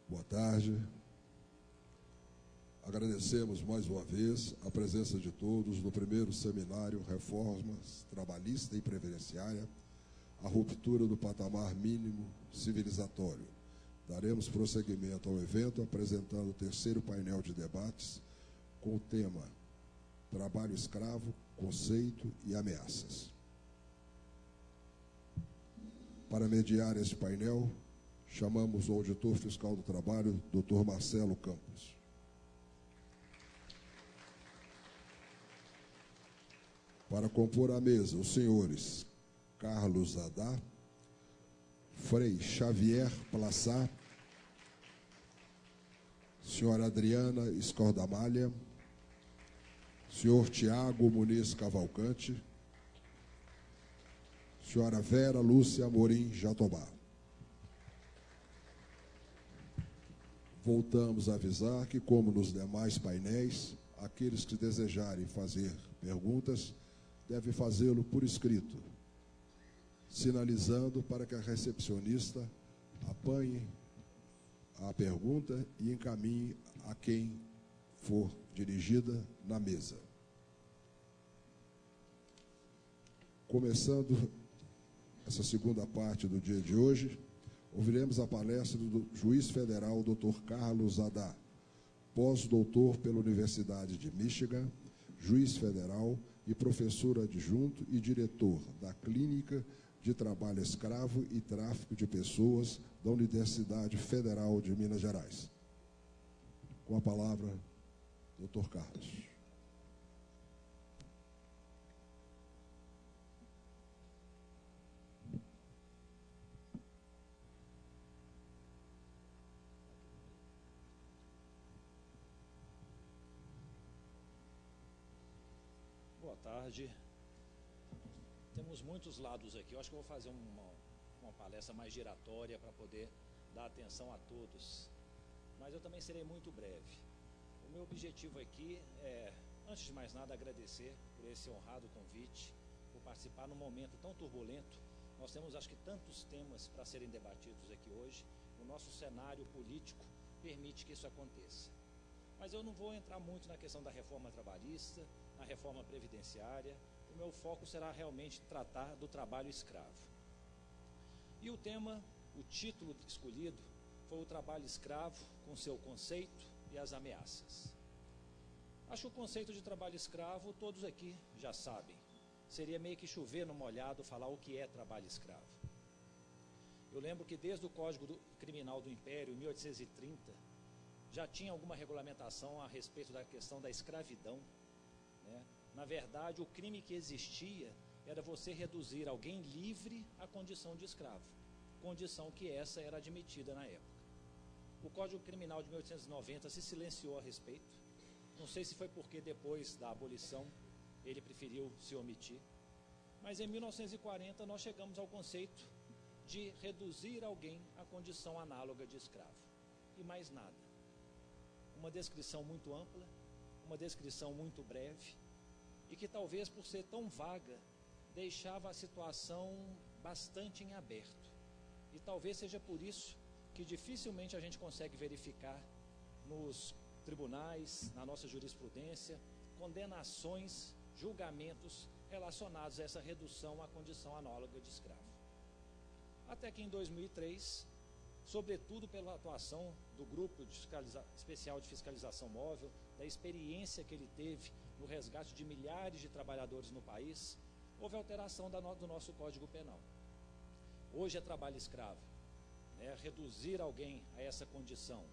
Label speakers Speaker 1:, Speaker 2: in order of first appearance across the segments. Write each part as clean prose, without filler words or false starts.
Speaker 1: Boa tarde. Agradecemos mais uma vez a presença de todos no primeiro seminário Reformas Trabalhista e Previdenciária, a ruptura do patamar mínimo civilizatório. Daremos prosseguimento ao evento apresentando o terceiro painel de debates com o tema Trabalho escravo, conceito e ameaças. Para mediar este painel, chamamos o auditor fiscal do trabalho, Dr. Marcelo Campos. Para compor a mesa, os senhores Carlos Zadá, Frei Xavier Plassá, senhora Adriana Escordamalha, senhor Tiago Muniz Cavalcante, senhora Vera Lúcia Amorim Jatobá. Voltamos a avisar que, como nos demais painéis, aqueles que desejarem fazer perguntas devem fazê-lo por escrito, sinalizando para que a recepcionista apanhe a pergunta e encaminhe a quem for dirigida na mesa. Começando essa segunda parte do dia de hoje, ouviremos a palestra do juiz federal Dr. Carlos Zadá, pós-doutor pela Universidade de Michigan, juiz federal e professor adjunto e diretor da Clínica de Trabalho Escravo e Tráfico de Pessoas da Universidade Federal de Minas Gerais. Com a palavra, Dr. Carlos.
Speaker 2: Boa tarde. Temos muitos lados aqui. Eu acho que eu vou fazer uma palestra mais giratória para poder dar atenção a todos. Mas eu também serei muito breve. O meu objetivo aqui é, antes de mais nada, agradecer por esse honrado convite, por participar num momento tão turbulento. Nós temos, acho que, tantos temas para serem debatidos aqui hoje. O nosso cenário político permite que isso aconteça. Mas eu não vou entrar muito na questão da reforma trabalhista, na reforma previdenciária. O meu foco será realmente tratar do trabalho escravo. E o tema, o título escolhido, foi o trabalho escravo com seu conceito e as ameaças. Acho que o conceito de trabalho escravo todos aqui já sabem. Seria meio que chover no molhado falar o que é trabalho escravo. Eu lembro que desde o Código Criminal do Império, em 1830, já tinha alguma regulamentação a respeito da questão da escravidão, né? Na verdade, o crime que existia era você reduzir alguém livre à condição de escravo, condição que essa era admitida na época. O Código Criminal de 1890 se silenciou a respeito. Não sei se foi porque depois da abolição ele preferiu se omitir. Mas em 1940 nós chegamos ao conceito de reduzir alguém à condição análoga de escravo. E mais nada. Uma descrição muito ampla, uma descrição muito breve, e que talvez por ser tão vaga, deixava a situação bastante em aberto. E talvez seja por isso que dificilmente a gente consegue verificar nos tribunais, na nossa jurisprudência, condenações, julgamentos relacionados a essa redução à condição análoga de escravo. Até que em 2003, sobretudo pela atuação do Grupo Especial de Fiscalização Móvel, da experiência que ele teve no resgate de milhares de trabalhadores no país, houve alteração do nosso Código Penal. Hoje é trabalho escravo, né? Reduzir alguém a essa condição,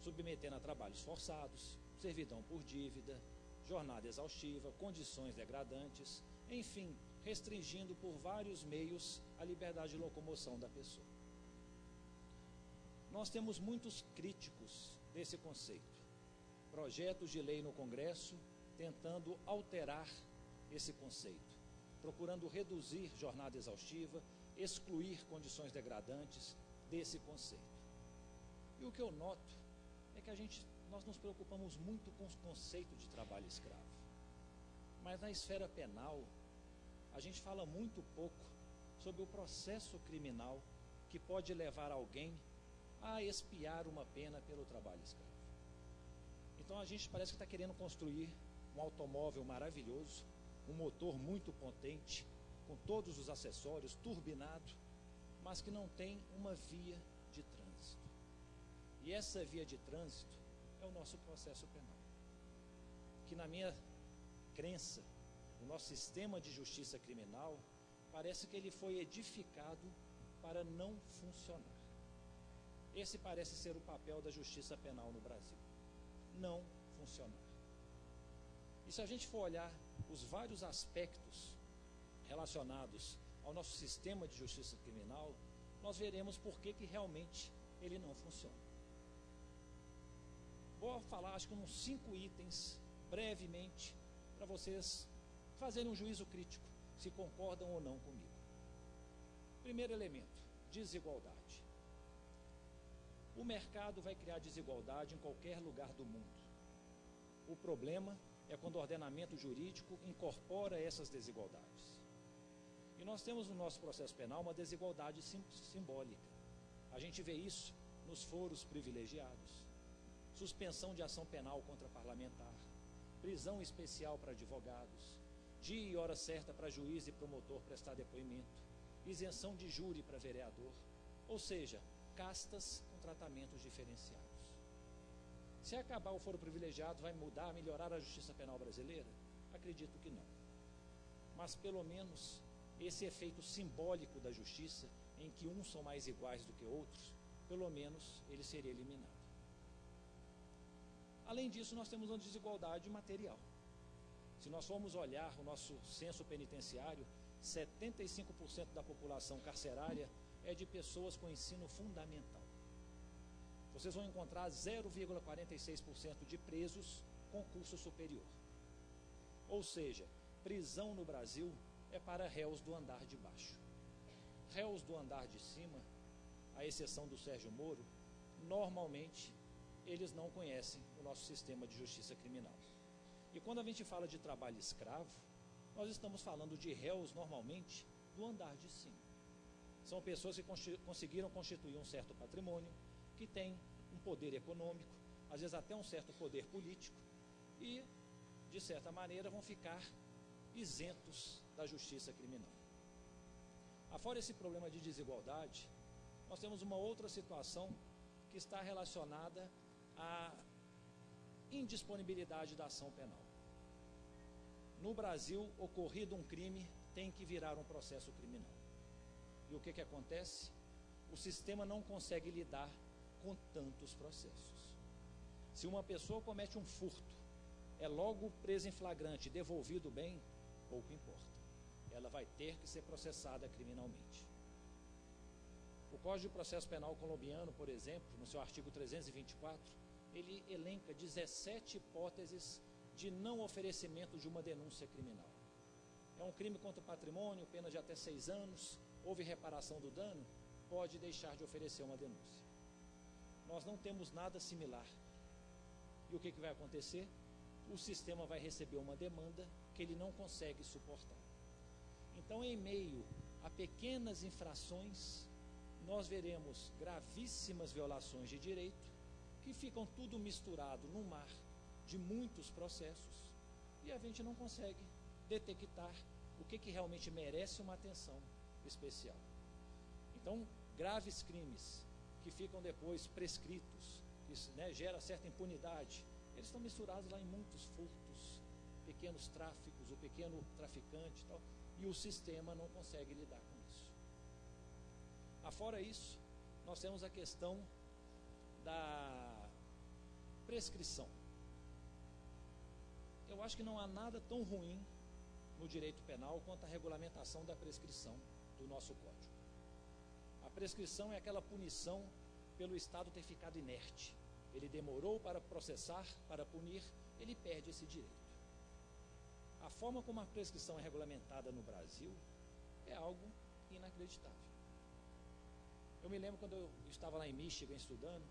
Speaker 2: submetendo a trabalhos forçados, servidão por dívida, jornada exaustiva, condições degradantes, enfim, restringindo por vários meios a liberdade de locomoção da pessoa. Nós temos muitos críticos desse conceito. Projetos de lei no Congresso tentando alterar esse conceito, procurando reduzir jornada exaustiva, excluir condições degradantes desse conceito. E o que eu noto é que nós nos preocupamos muito com o conceito de trabalho escravo. Mas na esfera penal, a gente fala muito pouco sobre o processo criminal que pode levar alguém a expiar uma pena pelo trabalho escravo. Então a gente parece que está querendo construir um automóvel maravilhoso, um motor muito potente, com todos os acessórios, turbinado, mas que não tem uma via de trânsito. E essa via de trânsito é o nosso processo penal, que na minha crença, o nosso sistema de justiça criminal, parece que ele foi edificado para não funcionar. Esse parece ser o papel da justiça penal no Brasil, não funcionar. E se a gente for olhar os vários aspectos relacionados ao nosso sistema de justiça criminal, nós veremos por que realmente ele não funciona. Vou falar, acho que uns 5 itens, brevemente, para vocês fazerem um juízo crítico, se concordam ou não comigo. Primeiro elemento, desigualdade. O mercado vai criar desigualdade em qualquer lugar do mundo. O problema é quando o ordenamento jurídico incorpora essas desigualdades. E nós temos no nosso processo penal uma desigualdade simbólica. A gente vê isso nos foros privilegiados, suspensão de ação penal contra parlamentar, prisão especial para advogados, dia e hora certa para juiz e promotor prestar depoimento, isenção de júri para vereador, ou seja, castas com tratamentos diferenciados. Se acabar o foro privilegiado, vai mudar, melhorar a justiça penal brasileira? Acredito que não. Mas pelo menos esse efeito simbólico da justiça, em que uns são mais iguais do que outros, pelo menos ele seria eliminado. Além disso, nós temos uma desigualdade material. Se nós formos olhar o nosso censo penitenciário, 75% da população carcerária é de pessoas com ensino fundamental. Vocês vão encontrar 0,46% de presos com curso superior. Ou seja, prisão no Brasil é para réus do andar de baixo. Réus do andar de cima, à exceção do Sérgio Moro, normalmente eles não conhecem o nosso sistema de justiça criminal. E quando a gente fala de trabalho escravo, nós estamos falando de réus normalmente do andar de cima. São pessoas que conseguiram constituir um certo patrimônio, que têm um poder econômico, às vezes até um certo poder político, e, de certa maneira, vão ficar isentos da justiça criminal. Afora esse problema de desigualdade, nós temos uma outra situação que está relacionada à indisponibilidade da ação penal. No Brasil, ocorrido um crime, tem que virar um processo criminal. E o que acontece? O sistema não consegue lidar com tantos processos. Se uma pessoa comete um furto, é logo presa em flagrante, devolvido o bem, pouco importa. Ela vai ter que ser processada criminalmente. O Código de Processo Penal colombiano, por exemplo, no seu artigo 324, ele elenca 17 hipóteses de não oferecimento de uma denúncia criminal. É um crime contra o patrimônio, pena de até 6 anos, houve reparação do dano, pode deixar de oferecer uma denúncia. Nós não temos nada similar. E o que vai acontecer? O sistema vai receber uma demanda que ele não consegue suportar. Então, em meio a pequenas infrações, nós veremos gravíssimas violações de direito, que ficam tudo misturado num mar de muitos processos, e a gente não consegue detectar o que realmente merece uma atenção especial. Então, graves crimes que ficam depois prescritos, isso, gera certa impunidade, eles estão misturados lá em muitos furtos, pequenos tráficos, o pequeno traficante e tal, e o sistema não consegue lidar com isso. Afora isso, nós temos a questão da prescrição. Eu acho que não há nada tão ruim no direito penal quanto a regulamentação da prescrição do nosso Código. A prescrição é aquela punição pelo Estado ter ficado inerte. Ele demorou para processar, para punir, ele perde esse direito. A forma como a prescrição é regulamentada no Brasil é algo inacreditável. Eu me lembro quando eu estava lá em Michigan estudando,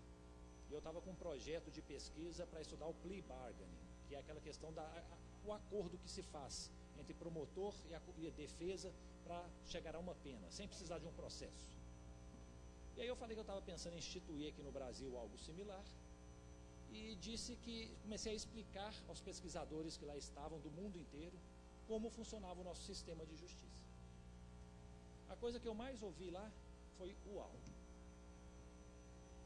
Speaker 2: e eu estava com um projeto de pesquisa para estudar o plea bargaining, que é aquela questão do acordo que se faz entre promotor e a defesa para chegar a uma pena, sem precisar de um processo. E aí eu falei que eu estava pensando em instituir aqui no Brasil algo similar, e comecei a explicar aos pesquisadores que lá estavam, do mundo inteiro, como funcionava o nosso sistema de justiça. A coisa que eu mais ouvi lá foi uau.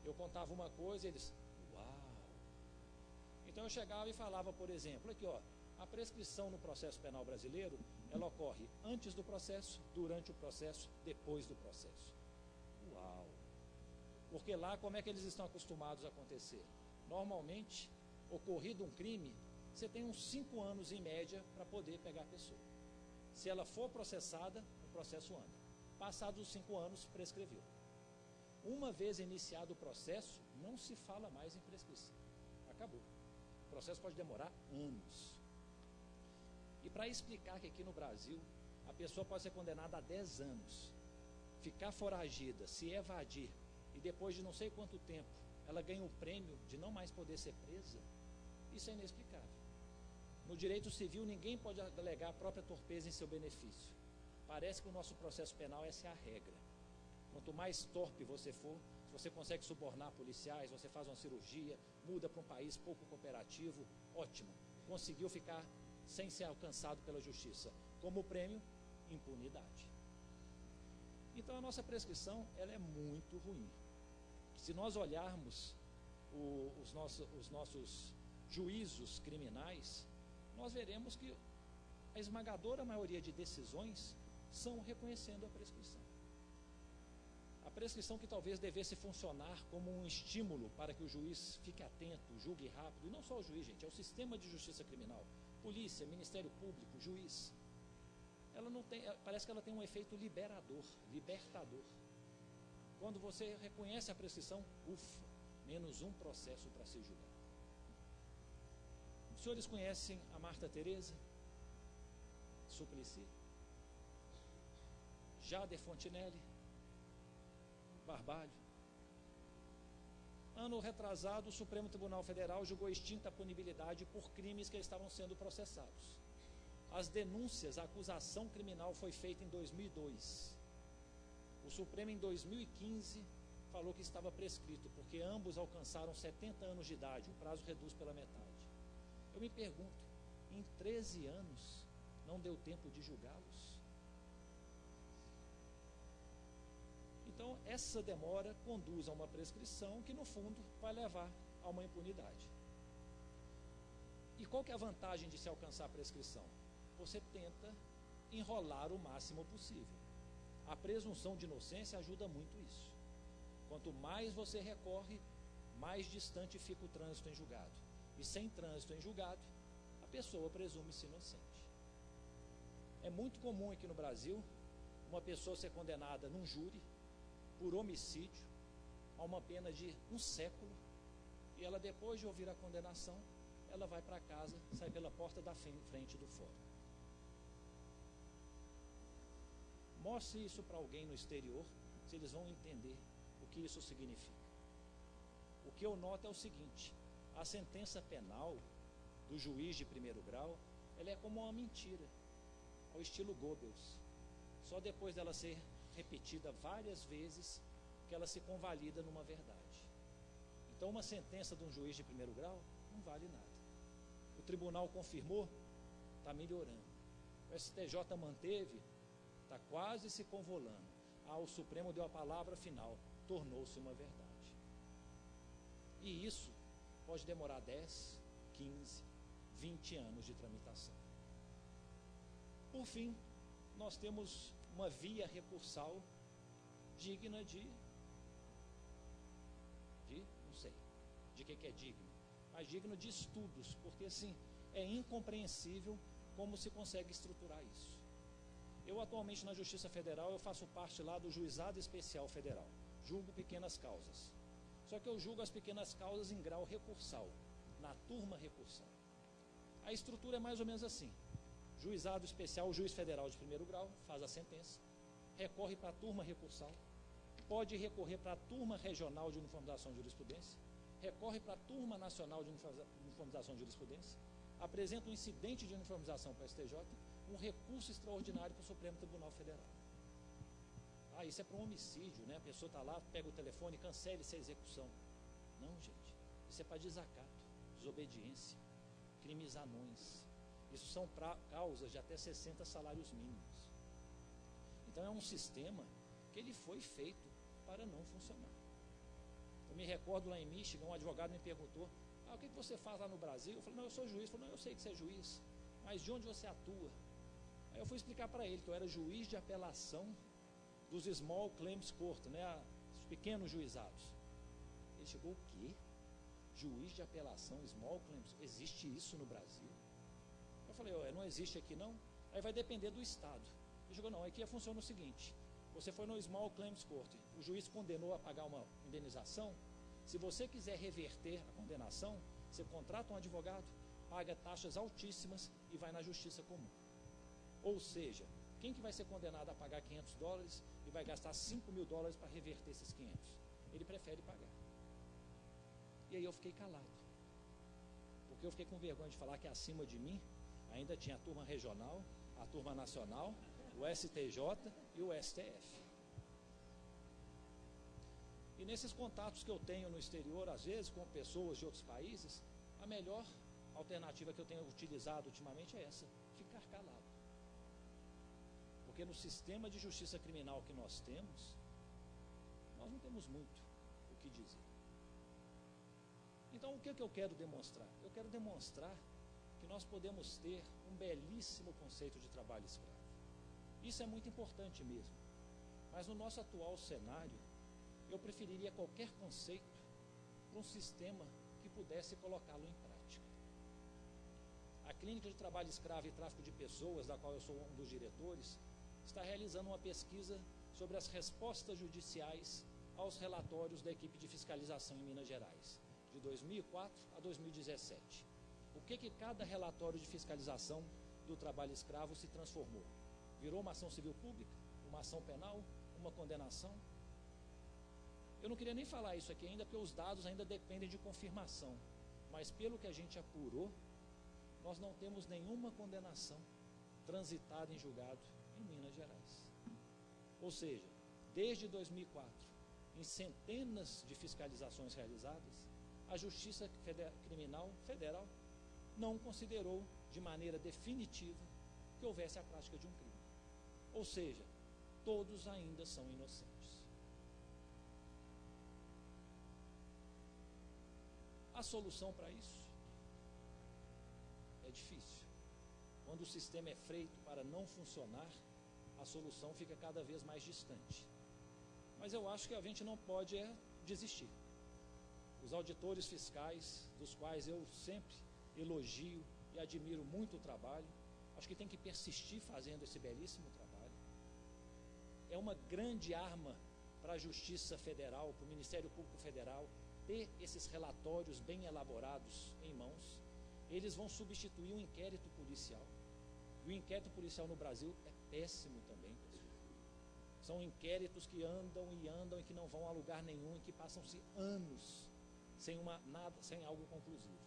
Speaker 2: Eu contava uma coisa e eles, uau. Então eu chegava e falava, por exemplo, aqui ó, a prescrição no processo penal brasileiro, ela ocorre antes do processo, durante o processo, depois do processo. Uau! Porque lá, como é que eles estão acostumados a acontecer? Normalmente, ocorrido um crime, você tem uns 5 anos em média para poder pegar a pessoa. Se ela for processada, o processo anda. Passados os 5 anos, prescreveu. Uma vez iniciado o processo, não se fala mais em prescrição. Acabou. O processo pode demorar anos. E para explicar que aqui no Brasil, a pessoa pode ser condenada a 10 anos, ficar foragida, se evadir, e depois de não sei quanto tempo, ela ganha o prêmio de não mais poder ser presa, isso é inexplicável. No direito civil, ninguém pode alegar a própria torpeza em seu benefício. Parece que o nosso processo penal, essa é a regra. Quanto mais torpe você for, se você consegue subornar policiais, você faz uma cirurgia, muda para um país pouco cooperativo, ótimo. Conseguiu ficar sem ser alcançado pela justiça. Como prêmio, impunidade. Então a nossa prescrição, ela é muito ruim. Se nós olharmos os nossos juízos criminais, nós veremos que a esmagadora maioria de decisões são reconhecendo a prescrição. A prescrição que talvez devesse funcionar como um estímulo para que o juiz fique atento, julgue rápido, e não só o juiz, gente, é o sistema de justiça criminal, polícia, Ministério Público, juiz. Ela não tem, parece que ela tem um efeito libertador. Quando você reconhece a prescrição, ufa, menos um processo para se julgar. Os senhores conhecem a Marta Teresa Suplicy, Jader Fontinelli, Barbalho. Ano retrasado, o Supremo Tribunal Federal julgou extinta a punibilidade por crimes que estavam sendo processados. As denúncias, a acusação criminal foi feita em 2002. O Supremo, em 2015, falou que estava prescrito, porque ambos alcançaram 70 anos de idade, o prazo reduz pela metade. Eu me pergunto, em 13 anos, não deu tempo de julgá-los? Então, essa demora conduz a uma prescrição que, no fundo, vai levar a uma impunidade. E qual que é a vantagem de se alcançar a prescrição? Você tenta enrolar o máximo possível. A presunção de inocência ajuda muito isso. Quanto mais você recorre, mais distante fica o trânsito em julgado. E sem trânsito em julgado, a pessoa presume-se inocente. É muito comum aqui no Brasil uma pessoa ser condenada num júri por homicídio a uma pena de 1 século, e ela, depois de ouvir a condenação, ela vai para casa, sai pela porta da frente do fórum. Mostre isso para alguém no exterior, se eles vão entender o que isso significa. O que eu noto é o seguinte: a sentença penal do juiz de primeiro grau, ela é como uma mentira, ao estilo Goebbels. Só depois dela ser repetida várias vezes que ela se convalida numa verdade. Então, uma sentença de um juiz de primeiro grau não vale nada. O tribunal confirmou, está melhorando. O STJ manteve, está quase se convolando. O Supremo deu a palavra final, tornou-se uma verdade. E isso pode demorar 10, 15, 20 anos de tramitação. Por fim, nós temos uma via recursal digna não sei, de que é digno, mas digno de estudos, porque assim, é incompreensível como se consegue estruturar isso. Eu atualmente na Justiça Federal, eu faço parte lá do Juizado Especial Federal, julgo pequenas causas, só que eu julgo as pequenas causas em grau recursal, na turma recursal. A estrutura é mais ou menos assim: Juizado Especial, o juiz federal de primeiro grau faz a sentença, recorre para a turma recursal, pode recorrer para a turma regional de uniformização de jurisprudência, recorre para a turma nacional de uniformização de jurisprudência, apresenta um incidente de uniformização para o STJ, um recurso extraordinário para o Supremo Tribunal Federal. Ah, isso é para um homicídio, né? A pessoa está lá, pega o telefone, cancele essa execução. Não, gente. Isso é para desacato, desobediência, crimes anões. Isso são causas de até 60 salários mínimos. Então é um sistema que ele foi feito para não funcionar. Eu me recordo lá em Michigan, um advogado me perguntou: o que você faz lá no Brasil? Eu falei: não, eu sou juiz. Ele falou: não, eu sei que você é juiz, mas de onde você atua? Aí eu fui explicar para ele que eu era juiz de apelação dos Small Claims Court, né, os pequenos juizados. Ele chegou: o quê? Juiz de apelação, Small Claims? Existe isso no Brasil? Eu falei: não existe aqui não? Aí vai depender do estado. Ele chegou: não, aqui funciona o seguinte: você foi no Small Claims Court, o juiz condenou a pagar uma indenização. Se você quiser reverter a condenação, você contrata um advogado, paga taxas altíssimas e vai na justiça comum. Ou seja, quem que vai ser condenado a pagar $500 e vai gastar $5.000 para reverter esses 500? Ele prefere pagar. E aí eu fiquei calado, porque eu fiquei com vergonha de falar que acima de mim ainda tinha a turma regional, a turma nacional, o STJ e o STF. E nesses contatos que eu tenho no exterior, às vezes com pessoas de outros países, a melhor alternativa que eu tenho utilizado ultimamente é essa: ficar calado. Porque no sistema de justiça criminal que nós temos, nós não temos muito o que dizer. Então, o que eu quero demonstrar? Eu quero demonstrar que nós podemos ter um belíssimo conceito de trabalho escravo. Isso é muito importante mesmo. Mas no nosso atual cenário, eu preferiria qualquer conceito para um sistema que pudesse colocá-lo em prática. A Clínica de Trabalho Escravo e Tráfico de Pessoas, da qual eu sou um dos diretores, está realizando uma pesquisa sobre as respostas judiciais aos relatórios da equipe de fiscalização em Minas Gerais, de 2004 a 2017. O que cada relatório de fiscalização do trabalho escravo se transformou? Virou uma ação civil pública, uma ação penal, uma condenação? Eu não queria nem falar isso aqui ainda, porque os dados ainda dependem de confirmação. Mas pelo que a gente apurou, nós não temos nenhuma condenação transitada em julgado em Minas Gerais. Ou seja, desde 2004, em centenas de fiscalizações realizadas, a Justiça Criminal Federal não considerou de maneira definitiva que houvesse a prática de um crime. Ou seja, todos ainda são inocentes. A solução para isso é difícil. Quando o sistema é feito para não funcionar, a solução fica cada vez mais distante. Mas eu acho que a gente não pode desistir. Os auditores fiscais, dos quais eu sempre elogio e admiro muito o trabalho, acho que tem que persistir fazendo esse belíssimo trabalho. É uma grande arma para a Justiça Federal, para o Ministério Público Federal, ter esses relatórios bem elaborados em mãos. Eles vão substituir um inquérito policial. E o inquérito policial no Brasil é péssimo também, pessoal. São inquéritos que andam e que não vão a lugar nenhum e que passam-se anos sem algo conclusivo.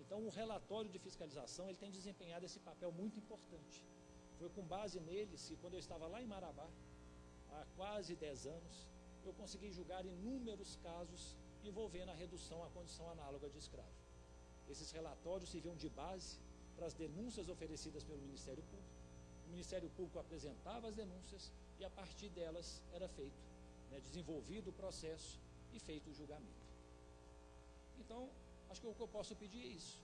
Speaker 2: Então, o relatório de fiscalização ele tem desempenhado esse papel muito importante. Foi com base neles que, quando eu estava lá em Marabá, há quase 10 anos, eu consegui julgar inúmeros casos envolvendo a redução à condição análoga de escravo. Esses relatórios serviam de base para as denúncias oferecidas pelo Ministério Público. O Ministério Público apresentava as denúncias e, a partir delas, era feito, desenvolvido o processo e feito o julgamento. Então, acho que o que eu posso pedir é isso: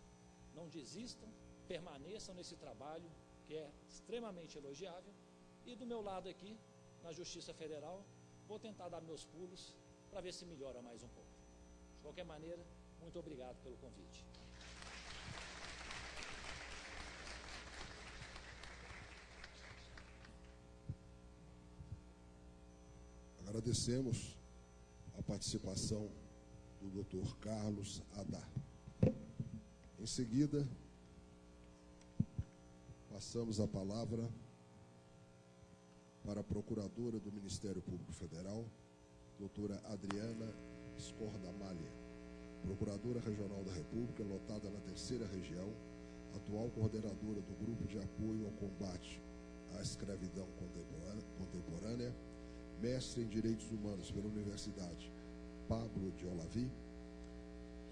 Speaker 2: não desistam, permaneçam nesse trabalho que é extremamente elogiável, e do meu lado aqui, na Justiça Federal, vou tentar dar meus pulos para ver se melhora mais um pouco. De qualquer maneira, muito obrigado pelo convite.
Speaker 1: Agradecemos a participação do Dr. Carlos Haddad. Em seguida, passamos a palavra para a Procuradora do Ministério Público Federal, doutora Adriana Scordamalha, Procuradora Regional da República, lotada na 3ª Região, atual coordenadora do Grupo de Apoio ao Combate à Escravidão Contemporânea, mestre em Direitos Humanos pela Universidade Pablo de Olavi,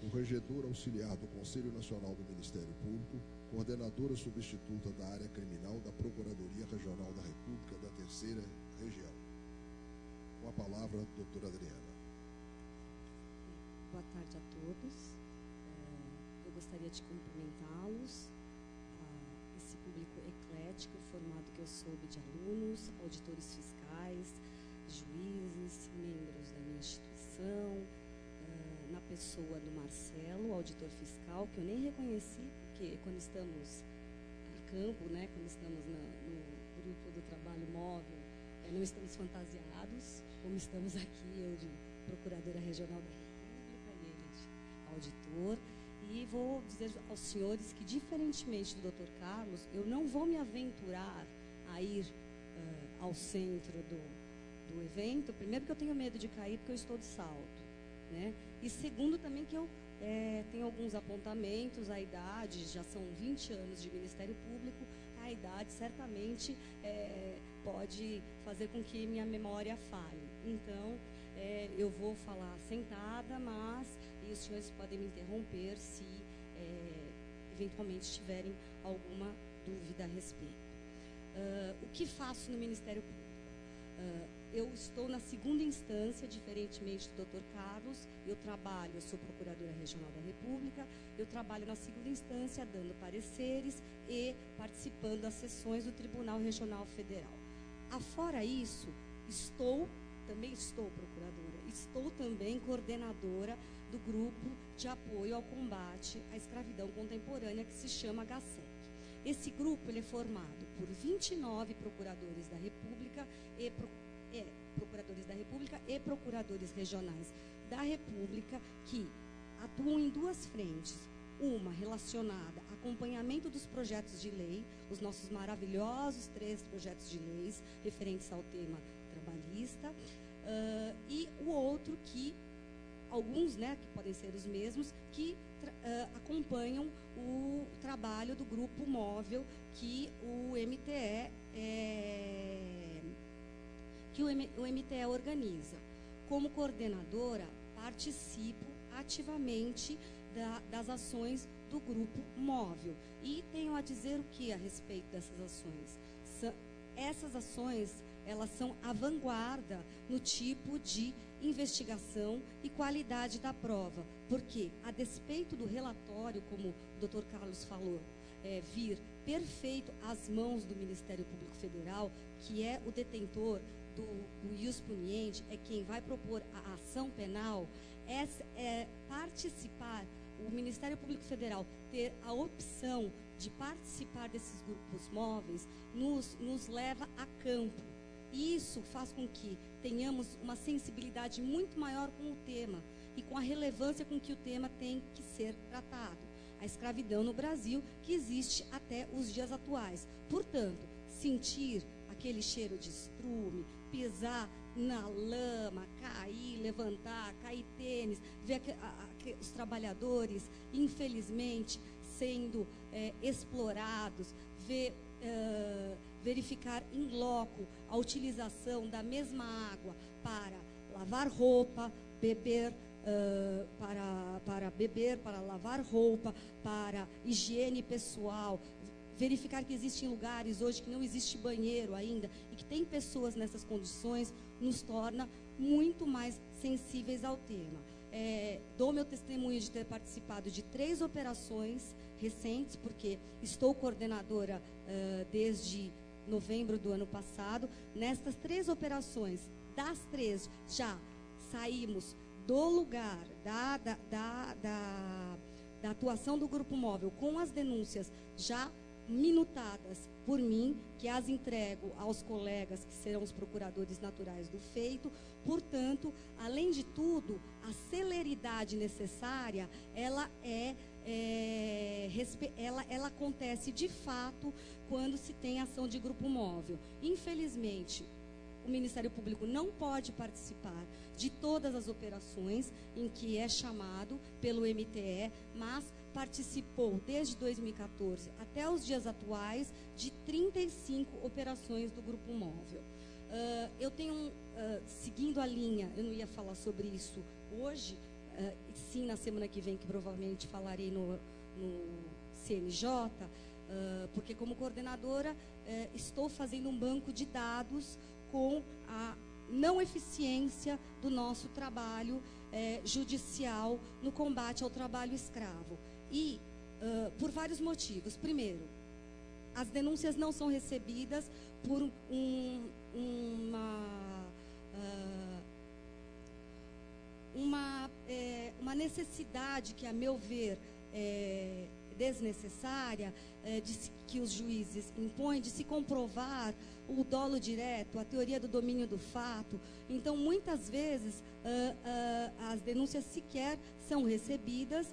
Speaker 1: corregedora auxiliar do Conselho Nacional do Ministério Público, coordenadora substituta da área criminal da Procuradoria Regional da República da Terceira Região. Com a palavra, doutora Adriana.
Speaker 3: Boa tarde a todos. Eu gostaria de cumprimentá-los, esse público eclético, formado que eu soube de alunos, auditores fiscais, juízes, membros da minha instituição, na pessoa do Marcelo, auditor fiscal, que eu nem reconheci, porque quando estamos a campo, né, quando estamos no grupo do trabalho móvel, não estamos fantasiados, como estamos aqui, eu de Procuradora Regional da República e ele de auditor. E vou dizer aos senhores que, diferentemente do Dr. Carlos, eu não vou me aventurar a ir ao centro do evento, primeiro porque eu tenho medo de cair, porque eu estou de salto, né? E segundo também que eu tenho alguns apontamentos, a idade, já são 20 anos de Ministério Público, a idade certamente pode fazer com que minha memória falhe. Então, eu vou falar sentada, mas os senhores podem me interromper se eventualmente tiverem alguma dúvida a respeito. O que faço no Ministério Público? Eu estou na segunda instância, diferentemente do Dr. Carlos, eu sou Procuradora Regional da República, eu trabalho na segunda instância, dando pareceres e participando das sessões do Tribunal Regional Federal. Afora isso, também estou procuradora, estou também coordenadora do grupo de apoio ao combate à escravidão contemporânea, que se chama HSEC. Esse grupo ele é formado por 29 procuradores da República e procuradores regionais da República, que atuam em duas frentes. Uma relacionada a acompanhamento dos projetos de lei, os nossos maravilhosos 3 projetos de leis referentes ao tema trabalhista, e o outro que, alguns, né, que podem ser os mesmos, que acompanham o trabalho do grupo móvel que o MTE organiza. Como coordenadora, participo ativamente das ações do grupo móvel. E tenho a dizer o que a respeito dessas ações? Essas ações, elas são a vanguarda no tipo de investigação e qualidade da prova, porque, a despeito do relatório, como o Dr. Carlos falou, vir perfeito às mãos do Ministério Público Federal, que é o detentor do ius puniente, é quem vai propor a ação penal, participar, o Ministério Público Federal ter a opção de participar desses grupos móveis, nos leva a campo. Isso faz com que tenhamos uma sensibilidade muito maior com o tema e com a relevância com que o tema tem que ser tratado. A escravidão no Brasil, que existe até os dias atuais. Portanto, sentir aquele cheiro de estrume, pisar na lama, cair, levantar, cair tênis, ver os trabalhadores, infelizmente, sendo explorados, verificar em loco a utilização da mesma água para lavar roupa, beber, para lavar roupa, para higiene pessoal, verificar que existem lugares hoje que não existe banheiro ainda e que tem pessoas nessas condições, nos torna muito mais sensíveis ao tema. Dou meu testemunho de ter participado de 3 operações recentes, porque estou coordenadora desde novembro do ano passado. Nestas 3 operações, das 3, já saímos do lugar da atuação do Grupo Móvel com as denúncias já minutadas por mim, que as entrego aos colegas que serão os procuradores naturais do feito. Portanto, além de tudo, a celeridade necessária, ela acontece de fato quando se tem ação de grupo móvel. Infelizmente, o Ministério Público não pode participar de todas as operações em que é chamado pelo MTE, mas participou desde 2014 até os dias atuais de 35 operações do Grupo Móvel. Eu tenho seguindo a linha, eu não ia falar sobre isso hoje, sim na semana que vem, que provavelmente falarei no CNJ, porque como coordenadora estou fazendo um banco de dados com a não eficiência do nosso trabalho judicial no combate ao trabalho escravo. E por vários motivos. Primeiro, as denúncias não são recebidas por uma necessidade que, a meu ver, é desnecessária, que os juízes impõem, de se comprovar o dolo direto, a teoria do domínio do fato. Então, muitas vezes, as denúncias sequer são recebidas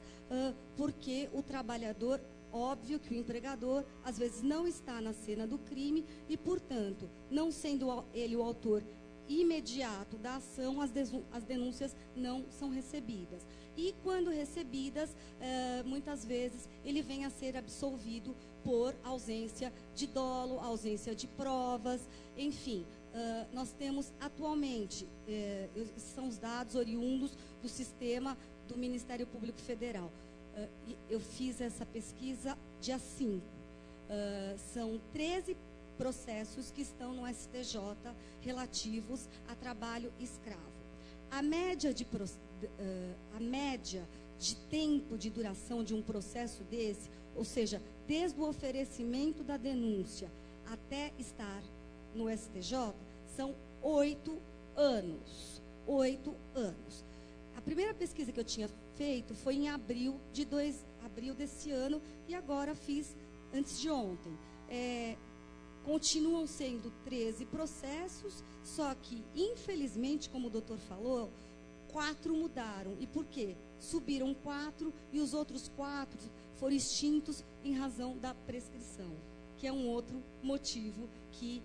Speaker 3: porque o trabalhador, óbvio que o empregador, às vezes não está na cena do crime e, portanto, não sendo ele o autor imediato da ação, as denúncias não são recebidas. E, quando recebidas, muitas vezes, ele vem a ser absolvido por ausência de dolo, ausência de provas, enfim. Nós temos atualmente, são os dados oriundos do sistema do Ministério Público Federal. Eu fiz essa pesquisa dia 5. São 13 processos que estão no STJ relativos a trabalho escravo. A média de tempo de duração de um processo desse, ou seja, desde o oferecimento da denúncia até estar no STJ, são 8 anos. 8 anos. A primeira pesquisa que eu tinha feito foi em abril desse ano, e agora fiz antes de ontem. Continuam sendo 13 processos, só que, infelizmente, como o doutor falou, 4 mudaram. E por quê? Subiram 4 e os outros 4 foram extintos em razão da prescrição, que é um outro motivo que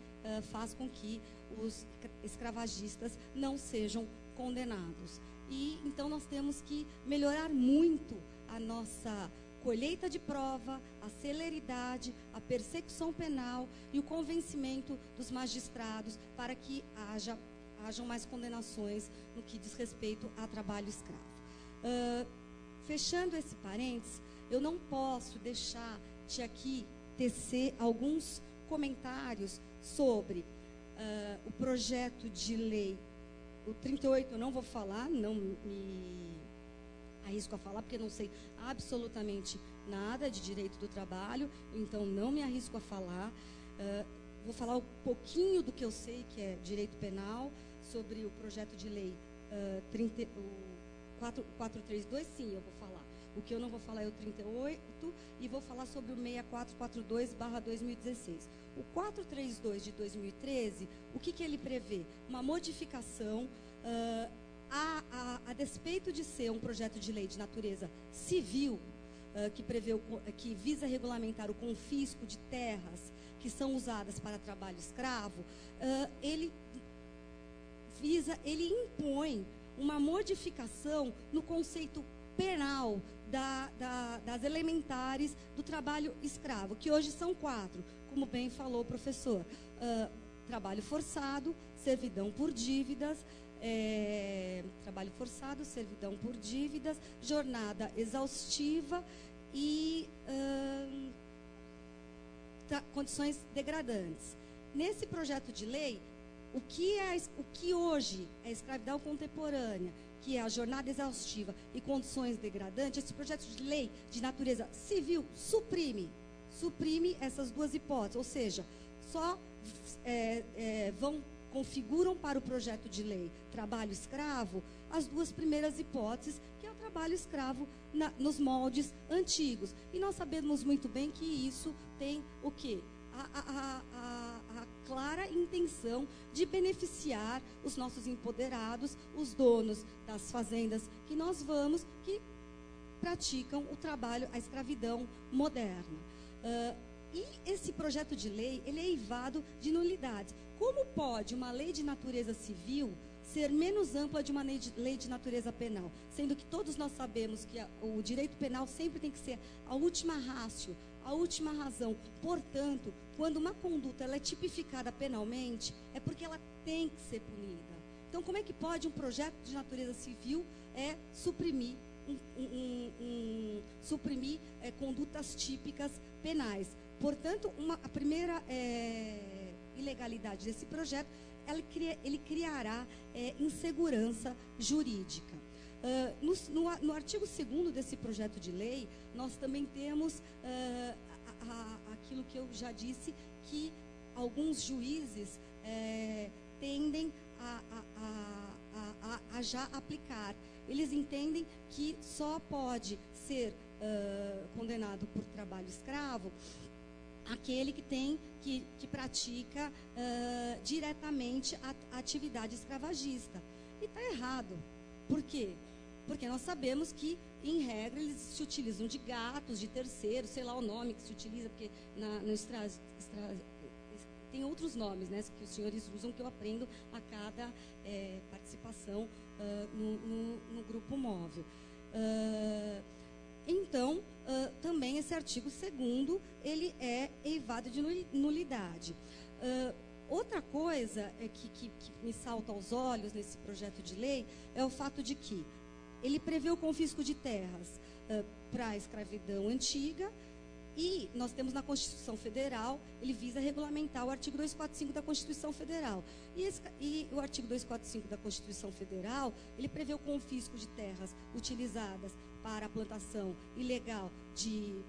Speaker 3: faz com que os escravagistas não sejam condenados. E então nós temos que melhorar muito a nossa colheita de prova, a celeridade, a persecução penal e o convencimento dos magistrados para que hajam mais condenações no que diz respeito a trabalho escravo. Fechando esse parênteses, eu não posso deixar de aqui tecer alguns comentários sobre o projeto de lei. O 38 eu não vou falar, não me arrisco a falar, porque não sei absolutamente nada de direito do trabalho, então não me arrisco a falar. Vou falar um pouquinho do que eu sei, que é direito penal, sobre o projeto de lei 432, sim, eu vou falar. O que eu não vou falar é o 38, e vou falar sobre o 6442/2016. O 432 de 2013, o que ele prevê? Uma modificação, a despeito de ser um projeto de lei de natureza civil, que visa regulamentar o confisco de terras que são usadas para trabalho escravo, ele impõe uma modificação no conceito penal das elementares do trabalho escravo, que hoje são 4, como bem falou o professor: trabalho forçado, servidão por dívidas, jornada exaustiva e condições degradantes. Nesse projeto de lei, o que hoje é escravidão contemporânea, que é a jornada exaustiva e condições degradantes, esse projeto de lei de natureza civil suprime essas duas hipóteses, ou seja, só configuram para o projeto de lei trabalho escravo as duas primeiras hipóteses, que é o trabalho escravo nos moldes antigos. E nós sabemos muito bem que isso tem o quê? A clara intenção de beneficiar os nossos empoderados, os donos das fazendas que nós vamos, que praticam o trabalho, a escravidão moderna. E esse projeto de lei, ele é eivado de nulidades. Como pode uma lei de natureza civil ser menos ampla de uma lei de natureza penal? Sendo que todos nós sabemos que o direito penal sempre tem que ser a última ratio, a última razão. Portanto, quando uma conduta ela é tipificada penalmente, é porque ela tem que ser punida. Então, como é que pode um projeto de natureza civil suprimir condutas típicas penais? Portanto, a primeira ilegalidade desse projeto, ele criará insegurança jurídica. No artigo 2º desse projeto de lei, nós também temos aquilo que eu já disse, que alguns juízes tendem a já aplicar. Eles entendem que só pode ser condenado por trabalho escravo aquele que pratica diretamente a atividade escravagista. E está errado. Por quê? Porque nós sabemos que, em regra, eles se utilizam de gatos, de terceiros, sei lá o nome que se utiliza, porque tem outros nomes, né, que os senhores usam, que eu aprendo a cada participação no grupo móvel. Então, também esse artigo 2º, ele é eivado de nulidade. Outra coisa que me salta aos olhos nesse projeto de lei é o fato de que ele prevê o confisco de terras para a escravidão antiga, e nós temos na Constituição Federal, ele visa regulamentar o artigo 245 da Constituição Federal. E o artigo 245 da Constituição Federal, ele prevê o confisco de terras utilizadas para a plantação ilegal de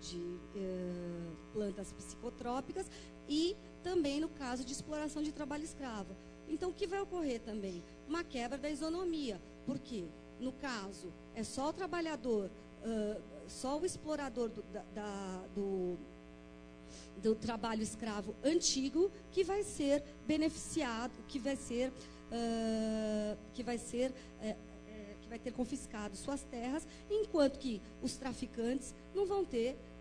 Speaker 3: plantas psicotrópicas e também no caso de exploração de trabalho escravo. Então, o que vai ocorrer também? Uma quebra da isonomia. Por quê? No caso, é só o trabalhador, só o explorador do trabalho escravo antigo que vai ser beneficiado, que vai ter confiscado suas terras, enquanto que os traficantes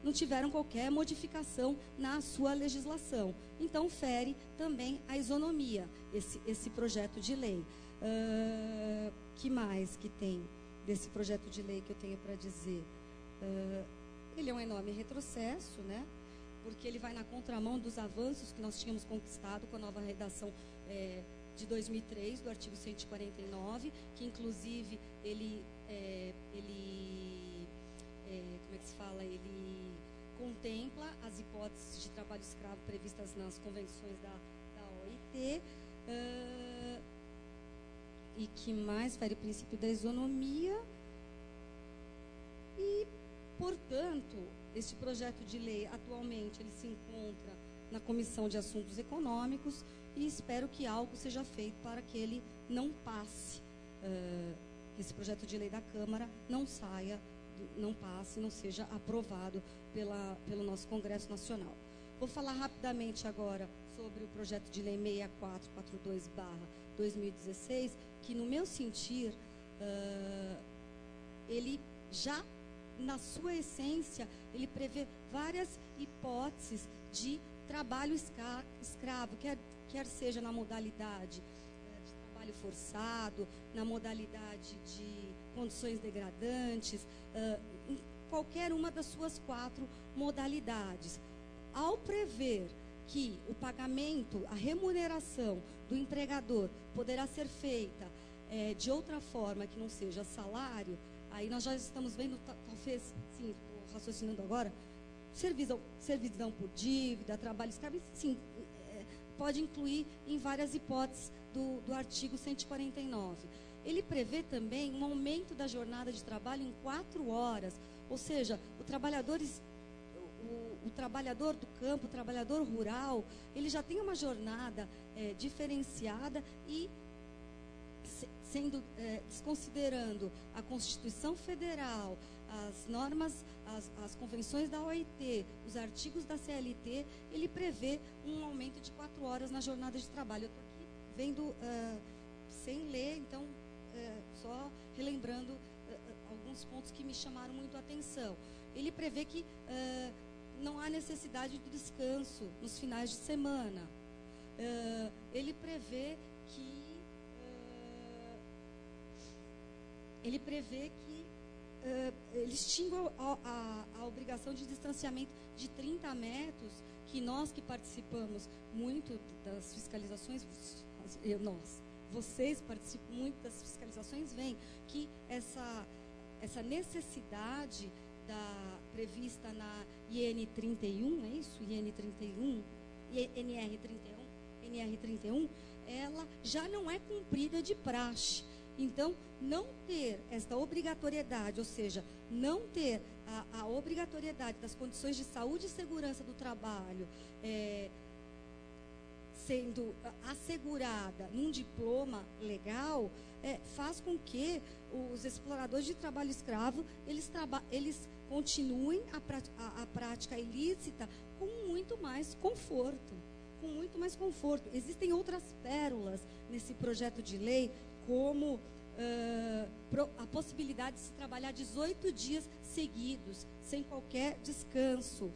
Speaker 3: não tiveram qualquer modificação na sua legislação. Então, fere também a isonomia, esse projeto de lei. Que mais que tem desse projeto de lei que eu tenho para dizer? Ele é um enorme retrocesso, né? Porque ele vai na contramão dos avanços que nós tínhamos conquistado com a nova redação de 2003, do artigo 149, que inclusive ele contempla as hipóteses de trabalho escravo previstas nas convenções da OIT, e que mais fere o princípio da isonomia. E, portanto, este projeto de lei, atualmente, ele se encontra na Comissão de Assuntos Econômicos, e espero que algo seja feito para que ele não passe, esse projeto de lei da Câmara não passe, não seja aprovado pelo nosso Congresso Nacional. Vou falar rapidamente agora sobre o projeto de lei 6442/2016, que, no meu sentir, ele já, na sua essência, ele prevê várias hipóteses de trabalho escravo, quer seja na modalidade de trabalho forçado, na modalidade de condições degradantes, em qualquer uma das suas 4 modalidades. Ao prever que o pagamento, a remuneração do empregador poderá ser feita de outra forma que não seja salário, aí nós já estamos vendo, talvez, sim, estou raciocinando agora, servidão por dívida, trabalho escravo, sim, pode incluir em várias hipóteses do artigo 149. Ele prevê também um aumento da jornada de trabalho em 4 horas, ou seja, o trabalhador do campo, o trabalhador rural, ele já tem uma jornada diferenciada e, desconsiderando a Constituição Federal, as normas, as convenções da OIT, os artigos da CLT, ele prevê um aumento de 4 horas na jornada de trabalho. Eu estou aqui vendo, sem ler, então, só relembrando alguns pontos que me chamaram muito a atenção. Ele prevê que não há necessidade de descanso nos finais de semana. Ele prevê que ele extingue a obrigação de distanciamento de 30 metros, que nós que participamos muito das fiscalizações, vocês participam muito das fiscalizações, veem que essa necessidade prevista na IN 31, é isso? IN 31, NR 31, NR 31, ela já não é cumprida de praxe. Então, não ter esta obrigatoriedade, ou seja, não ter a obrigatoriedade das condições de saúde e segurança do trabalho sendo assegurada num diploma legal, faz com que os exploradores de trabalho escravo, eles continuem a prática ilícita com muito mais conforto. Com muito mais conforto. Existem outras pérolas nesse projeto de lei, como a possibilidade de se trabalhar 18 dias seguidos, sem qualquer descanso.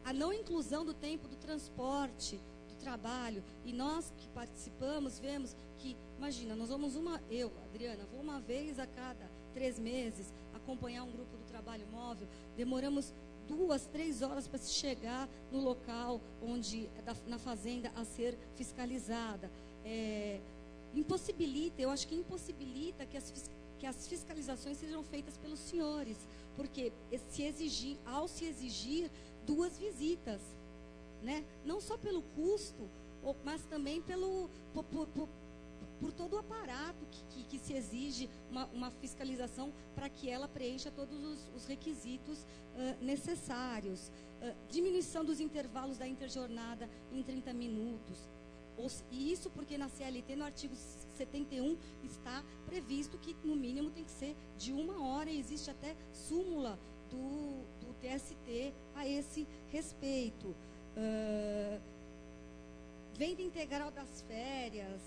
Speaker 3: A não inclusão do tempo do transporte, do trabalho. E nós que participamos, vemos que, imagina, nós vamos eu, Adriana, vou uma vez a cada 3 meses acompanhar um grupo do trabalho móvel, demoramos 2, 3 horas para se chegar no local na fazenda a ser fiscalizada. Eu acho que impossibilita que as fiscalizações sejam feitas pelos senhores, porque ao se exigir 2 visitas, né? Não só pelo custo, mas também por todo o aparato que se exige uma fiscalização para que ela preencha todos os requisitos necessários. Diminuição dos intervalos da interjornada em 30 minutos. E isso porque na CLT, no artigo 71, está previsto que no mínimo tem que ser de 1 hora, e existe até súmula do TST a esse respeito. Venda integral das férias.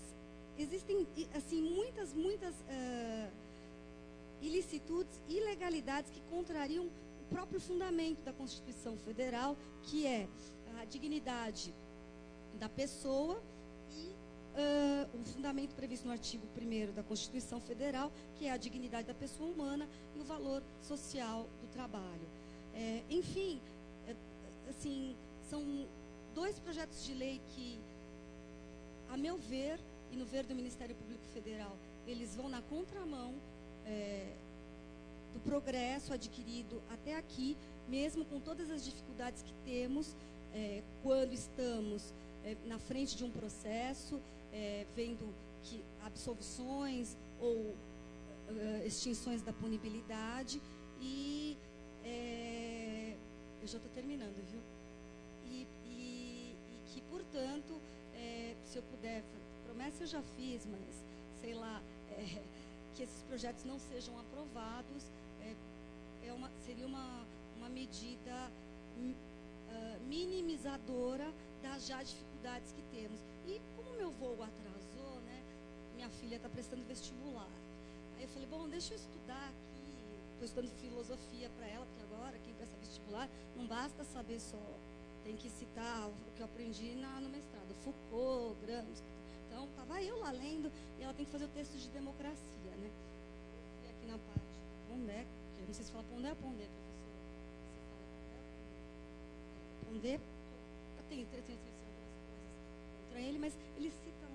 Speaker 3: Existem, assim, muitas ilicitudes, ilegalidades que contrariam o próprio fundamento da Constituição Federal, que é a dignidade da pessoa, e o fundamento previsto no artigo 1º da Constituição Federal, que é a dignidade da pessoa humana e o valor social do trabalho. Enfim, assim, são 2 projetos de lei que, a meu ver, e no ver do Ministério Público Federal, eles vão na contramão do progresso adquirido até aqui, mesmo com todas as dificuldades que temos quando estamos na frente de um processo, vendo que absolvições ou extinções da punibilidade, e eu já estou terminando, viu? E que, portanto, se eu puder, promessa eu já fiz, mas, sei lá, que esses projetos não sejam aprovados, seria uma medida minimizadora das já dificuldades que temos. E como meu voo atrasou, né, minha filha está prestando vestibular. Aí eu falei, bom, deixa eu estudar aqui, estou estudando filosofia para ela, porque agora quem presta vestibular não basta saber só, tem que citar o que eu aprendi no mestrado, Foucault, Gramsci. Então, estava eu lá lendo, e ela tem que fazer o texto de democracia, né? E aqui na parte Pondé, que eu não sei se fala Pondé ou Pondé, professora. Você fala Pondé? Eu tenho duas coisas contra ele, mas ele cita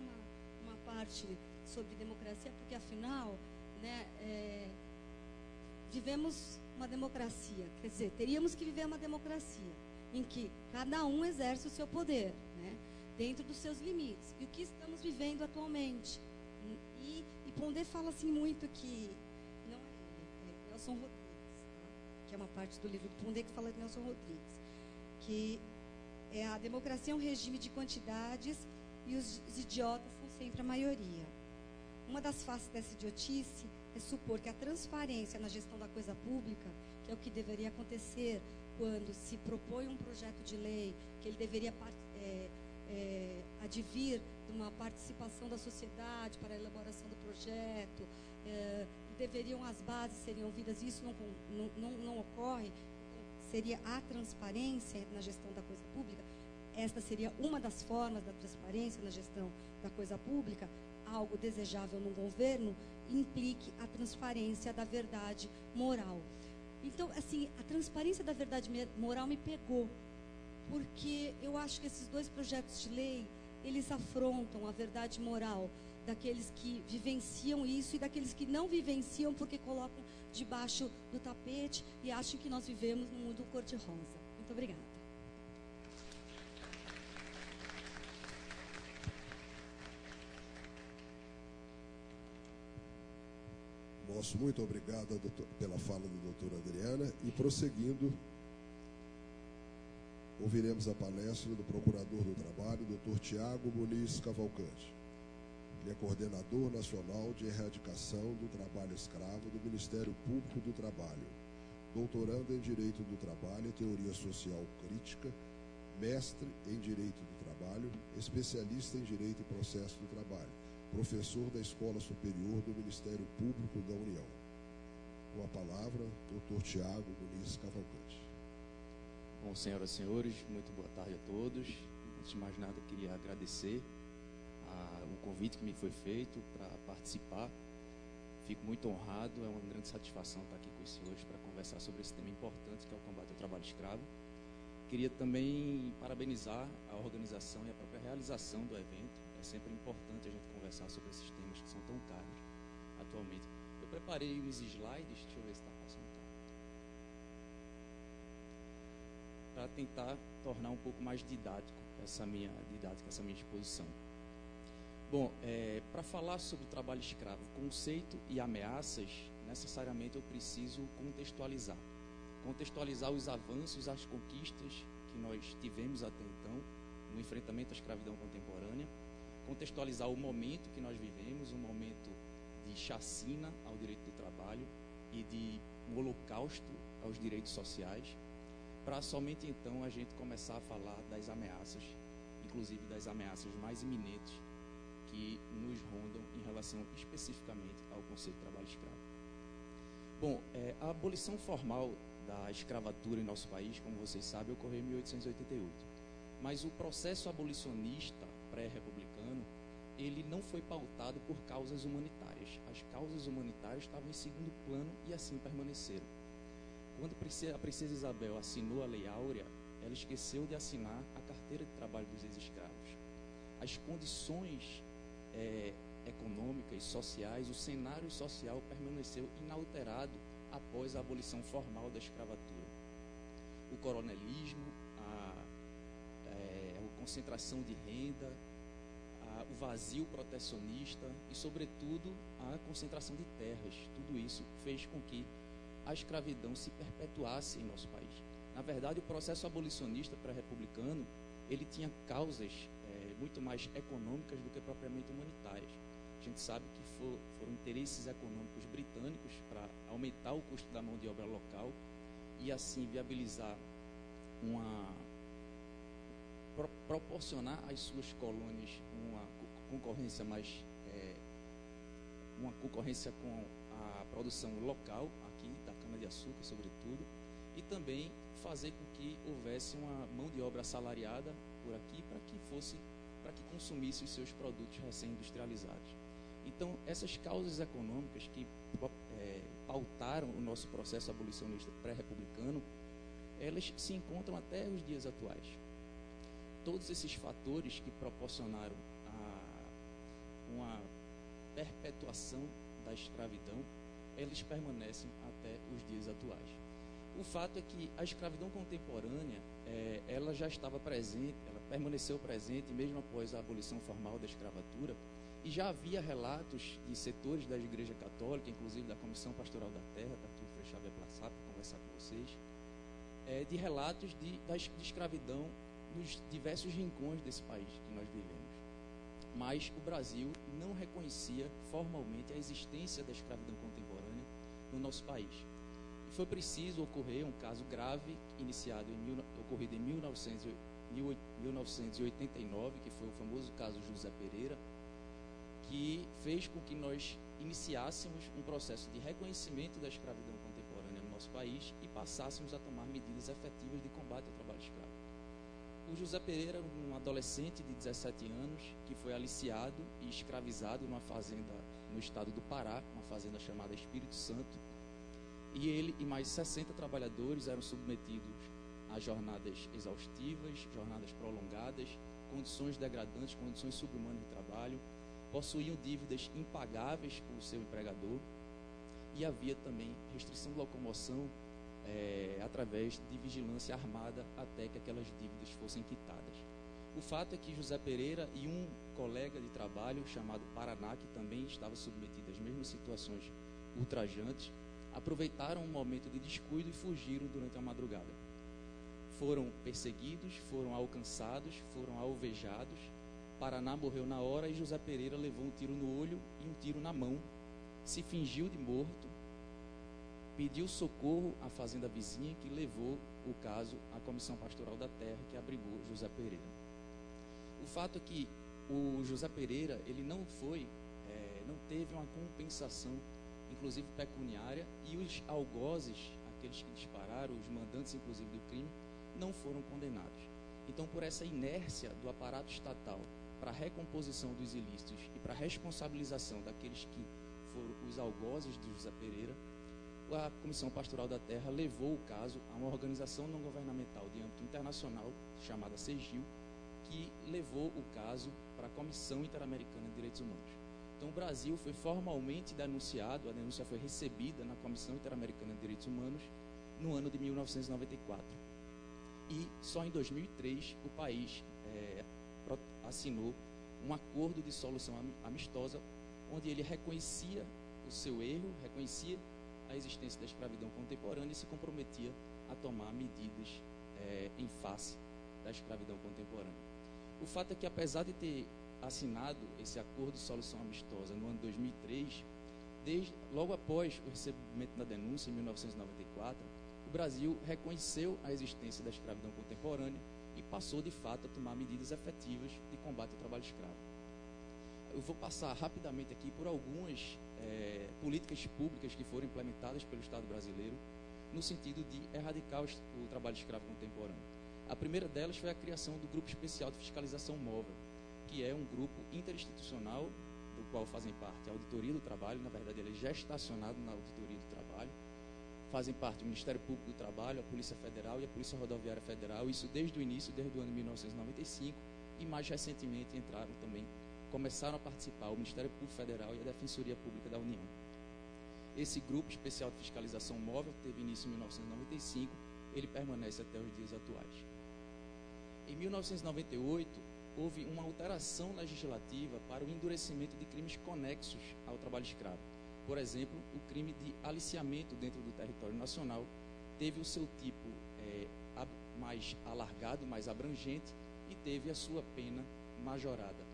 Speaker 3: uma parte sobre democracia, porque afinal, né, vivemos uma democracia, quer dizer, teríamos que viver uma democracia em que cada um exerce o seu poder, né, dentro dos seus limites. E o que estamos vivendo atualmente? E Pondé fala assim muito que, não é Nelson Rodrigues, tá? Que é uma parte do livro do Pondé que fala de Nelson Rodrigues, que a democracia é um regime de quantidades e os idiotas são sempre a maioria. Uma das faces dessa idiotice é supor que a transparência na gestão da coisa pública, que é o que deveria acontecer quando se propõe um projeto de lei, que ele deveria advir de uma participação da sociedade para a elaboração do projeto, as bases seriam ouvidas, e isso não ocorre, seria a transparência na gestão da coisa pública. Esta seria uma das formas da transparência na gestão da coisa pública. Algo desejável no governo implique a transparência da verdade moral. Então, assim, a transparência da verdade moral me pegou, porque eu acho que esses 2 projetos de lei, eles afrontam a verdade moral daqueles que vivenciam isso e daqueles que não vivenciam porque colocam debaixo do tapete e acham que nós vivemos num mundo cor-de-rosa. Muito obrigada.
Speaker 1: Nosso muito obrigado pela fala da doutora Adriana. E prosseguindo, ouviremos a palestra do Procurador do Trabalho, doutor Tiago Muniz Cavalcante. Ele é coordenador nacional de erradicação do trabalho escravo do Ministério Público do Trabalho, doutorando em Direito do Trabalho e Teoria Social Crítica, mestre em Direito do Trabalho, especialista em Direito e Processo do Trabalho, professor da Escola Superior do Ministério Público da União. Com a palavra, doutor Tiago Muniz Cavalcante.
Speaker 4: Bom, senhoras e senhores, muito boa tarde a todos. Antes de mais nada, queria agradecer o convite que me foi feito para participar. Fico muito honrado, é uma grande satisfação estar aqui com os senhores para conversar sobre esse tema importante que é o combate ao trabalho escravo. Queria também parabenizar a organização e a própria realização do evento. É sempre importante a gente conversar sobre esses temas que são tão caros atualmente. Eu preparei uns slides, deixa eu ver se está passando. Para tentar tornar um pouco mais didático essa minha exposição. Bom, para falar sobre o trabalho escravo, conceito e ameaças, necessariamente eu preciso contextualizar. Contextualizar os avanços, as conquistas que nós tivemos até então no enfrentamento à escravidão contemporânea, contextualizar o momento que nós vivemos, um momento de chacina ao direito do trabalho e de um holocausto aos direitos sociais, para somente então a gente começar a falar das ameaças, inclusive das ameaças mais iminentes que nos rondam em relação especificamente ao conceito de trabalho escravo. Bom, a abolição formal da escravatura em nosso país, como vocês sabem, ocorreu em 1888. Mas o processo abolicionista pré-republicano, ele não foi pautado por causas humanitárias. As causas humanitárias estavam em segundo plano e assim permaneceram. Quando a princesa Isabel assinou a Lei Áurea, ela esqueceu de assinar a carteira de trabalho dos ex-escravos. As condições econômicas, sociais, o cenário social permaneceu inalterado após a abolição formal da escravatura. O coronelismo, a concentração de renda, o vazio protecionista e, sobretudo, a concentração de terras. Tudo isso fez com que a escravidão se perpetuasse em nosso país. Na verdade, o processo abolicionista pré-republicano, ele tinha causas muito mais econômicas do que propriamente humanitárias. A gente sabe que foram interesses econômicos britânicos para aumentar o custo da mão de obra local e assim viabilizar proporcionar às suas colônias uma concorrência uma concorrência com a produção local aqui da cana-de-açúcar, sobretudo, e também fazer com que houvesse uma mão de obra assalariada por aqui para que consumisse os seus produtos recém-industrializados. Então, essas causas econômicas que pautaram o nosso processo abolicionista pré-republicano, elas se encontram até os dias atuais. Todos esses fatores que proporcionaram uma perpetuação da escravidão, eles permanecem até os dias atuais. O fato é que a escravidão contemporânea, ela já estava presente, ela permaneceu presente mesmo após a abolição formal da escravatura, e já havia relatos de setores da Igreja Católica, inclusive da Comissão Pastoral da Terra, está aqui o Frei Xavier Plassat para conversar com vocês, de relatos de escravidão nos diversos rincões desse país que nós vivemos. Mas o Brasil não reconhecia formalmente a existência da escravidão contemporânea no nosso país. E foi preciso ocorrer um caso grave, ocorrido em 1989, que foi o famoso caso José Pereira, que fez com que nós iniciássemos um processo de reconhecimento da escravidão contemporânea no nosso país e passássemos a tomar medidas efetivas de combate ao trabalho escravo. O José Pereira era um adolescente de 17 anos que foi aliciado e escravizado numa fazenda no estado do Pará, uma fazenda chamada Espírito Santo, e ele e mais 60 trabalhadores eram submetidos a jornadas exaustivas, jornadas prolongadas, condições degradantes, condições subhumanas de trabalho, possuíam dívidas impagáveis com o seu empregador e havia também restrição de locomoção através de vigilância armada até que aquelas dívidas fossem quitadas. O fato é que José Pereira e um colega de trabalho chamado Paraná, que também estava submetido às mesmas situações ultrajantes, aproveitaram um momento de descuido e fugiram durante a madrugada. Foram perseguidos, foram alcançados, foram alvejados. Paraná morreu na hora e José Pereira levou um tiro no olho e um tiro na mão, se fingiu de morto, pediu socorro à fazenda vizinha, que levou o caso à Comissão Pastoral da Terra, que abrigou José Pereira. O fato é que o José Pereira, ele não teve uma compensação, inclusive pecuniária, e os algozes, aqueles que dispararam, os mandantes, inclusive, do crime, não foram condenados. Então, por essa inércia do aparato estatal para a recomposição dos ilícitos e para a responsabilização daqueles que foram os algozes de José Pereira, a Comissão Pastoral da Terra levou o caso a uma organização não governamental de âmbito internacional, chamada CEGIL, que levou o caso para a Comissão Interamericana de Direitos Humanos. Então, o Brasil foi formalmente denunciado, a denúncia foi recebida na Comissão Interamericana de Direitos Humanos no ano de 1994. E só em 2003 o país assinou um acordo de solução amistosa, onde ele reconhecia o seu erro, reconhecia a existência da escravidão contemporânea e se comprometia a tomar medidas em face da escravidão contemporânea. O fato é que, apesar de ter assinado esse acordo de solução amistosa no ano de 2003, logo após o recebimento da denúncia, em 1994, o Brasil reconheceu a existência da escravidão contemporânea e passou, de fato, a tomar medidas efetivas de combate ao trabalho escravo. Eu vou passar rapidamente aqui por algumas políticas públicas que foram implementadas pelo Estado brasileiro no sentido de erradicar o trabalho escravo contemporâneo. A primeira delas foi a criação do Grupo Especial de Fiscalização Móvel, que é um grupo interinstitucional do qual fazem parte a Auditoria do Trabalho, na verdade ele é gestacionado na Auditoria do Trabalho, fazem parte o Ministério Público do Trabalho, a Polícia Federal e a Polícia Rodoviária Federal, isso desde o início, desde o ano de 1995, e mais recentemente começaram a participar o Ministério Público Federal e a Defensoria Pública da União. Esse Grupo Especial de Fiscalização Móvel teve início em 1995, ele permanece até os dias atuais. Em 1998, houve uma alteração legislativa para o endurecimento de crimes conexos ao trabalho escravo. Por exemplo, o crime de aliciamento dentro do território nacional teve o seu tipo mais alargado, mais abrangente, e teve a sua pena majorada.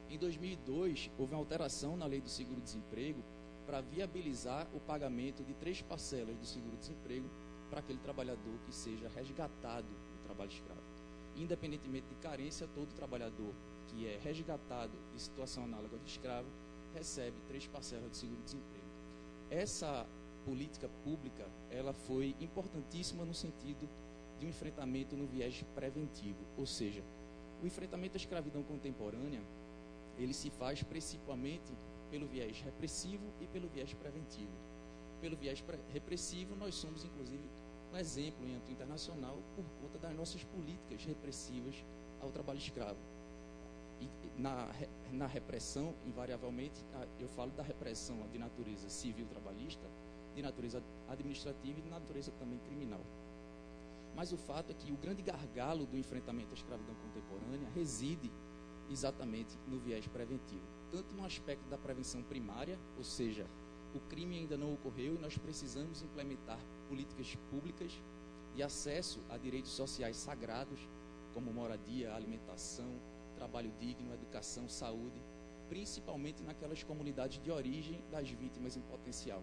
Speaker 4: Em 2002, houve uma alteração na lei do seguro-desemprego para viabilizar o pagamento de 3 parcelas do seguro-desemprego para aquele trabalhador que seja resgatado do trabalho escravo. Independentemente de carência, todo trabalhador que é resgatado de situação análoga de escravo recebe 3 parcelas de seguro-desemprego. Essa política pública, ela foi importantíssima no sentido de um enfrentamento no viés preventivo, ou seja, o enfrentamento à escravidão contemporânea, ele se faz principalmente pelo viés repressivo e pelo viés preventivo. Pelo viés repressivo, nós somos, inclusive, um exemplo em âmbito internacional por conta das nossas políticas repressivas ao trabalho escravo. E na repressão, invariavelmente, eu falo da repressão de natureza civil trabalhista, de natureza administrativa e de natureza também criminal. Mas o fato é que o grande gargalo do enfrentamento à escravidão contemporânea reside exatamente no viés preventivo. Tanto no aspecto da prevenção primária, ou seja, o crime ainda não ocorreu e nós precisamos implementar políticas públicas de acesso a direitos sociais sagrados, como moradia, alimentação, trabalho digno, educação, saúde, principalmente naquelas comunidades de origem das vítimas em potencial.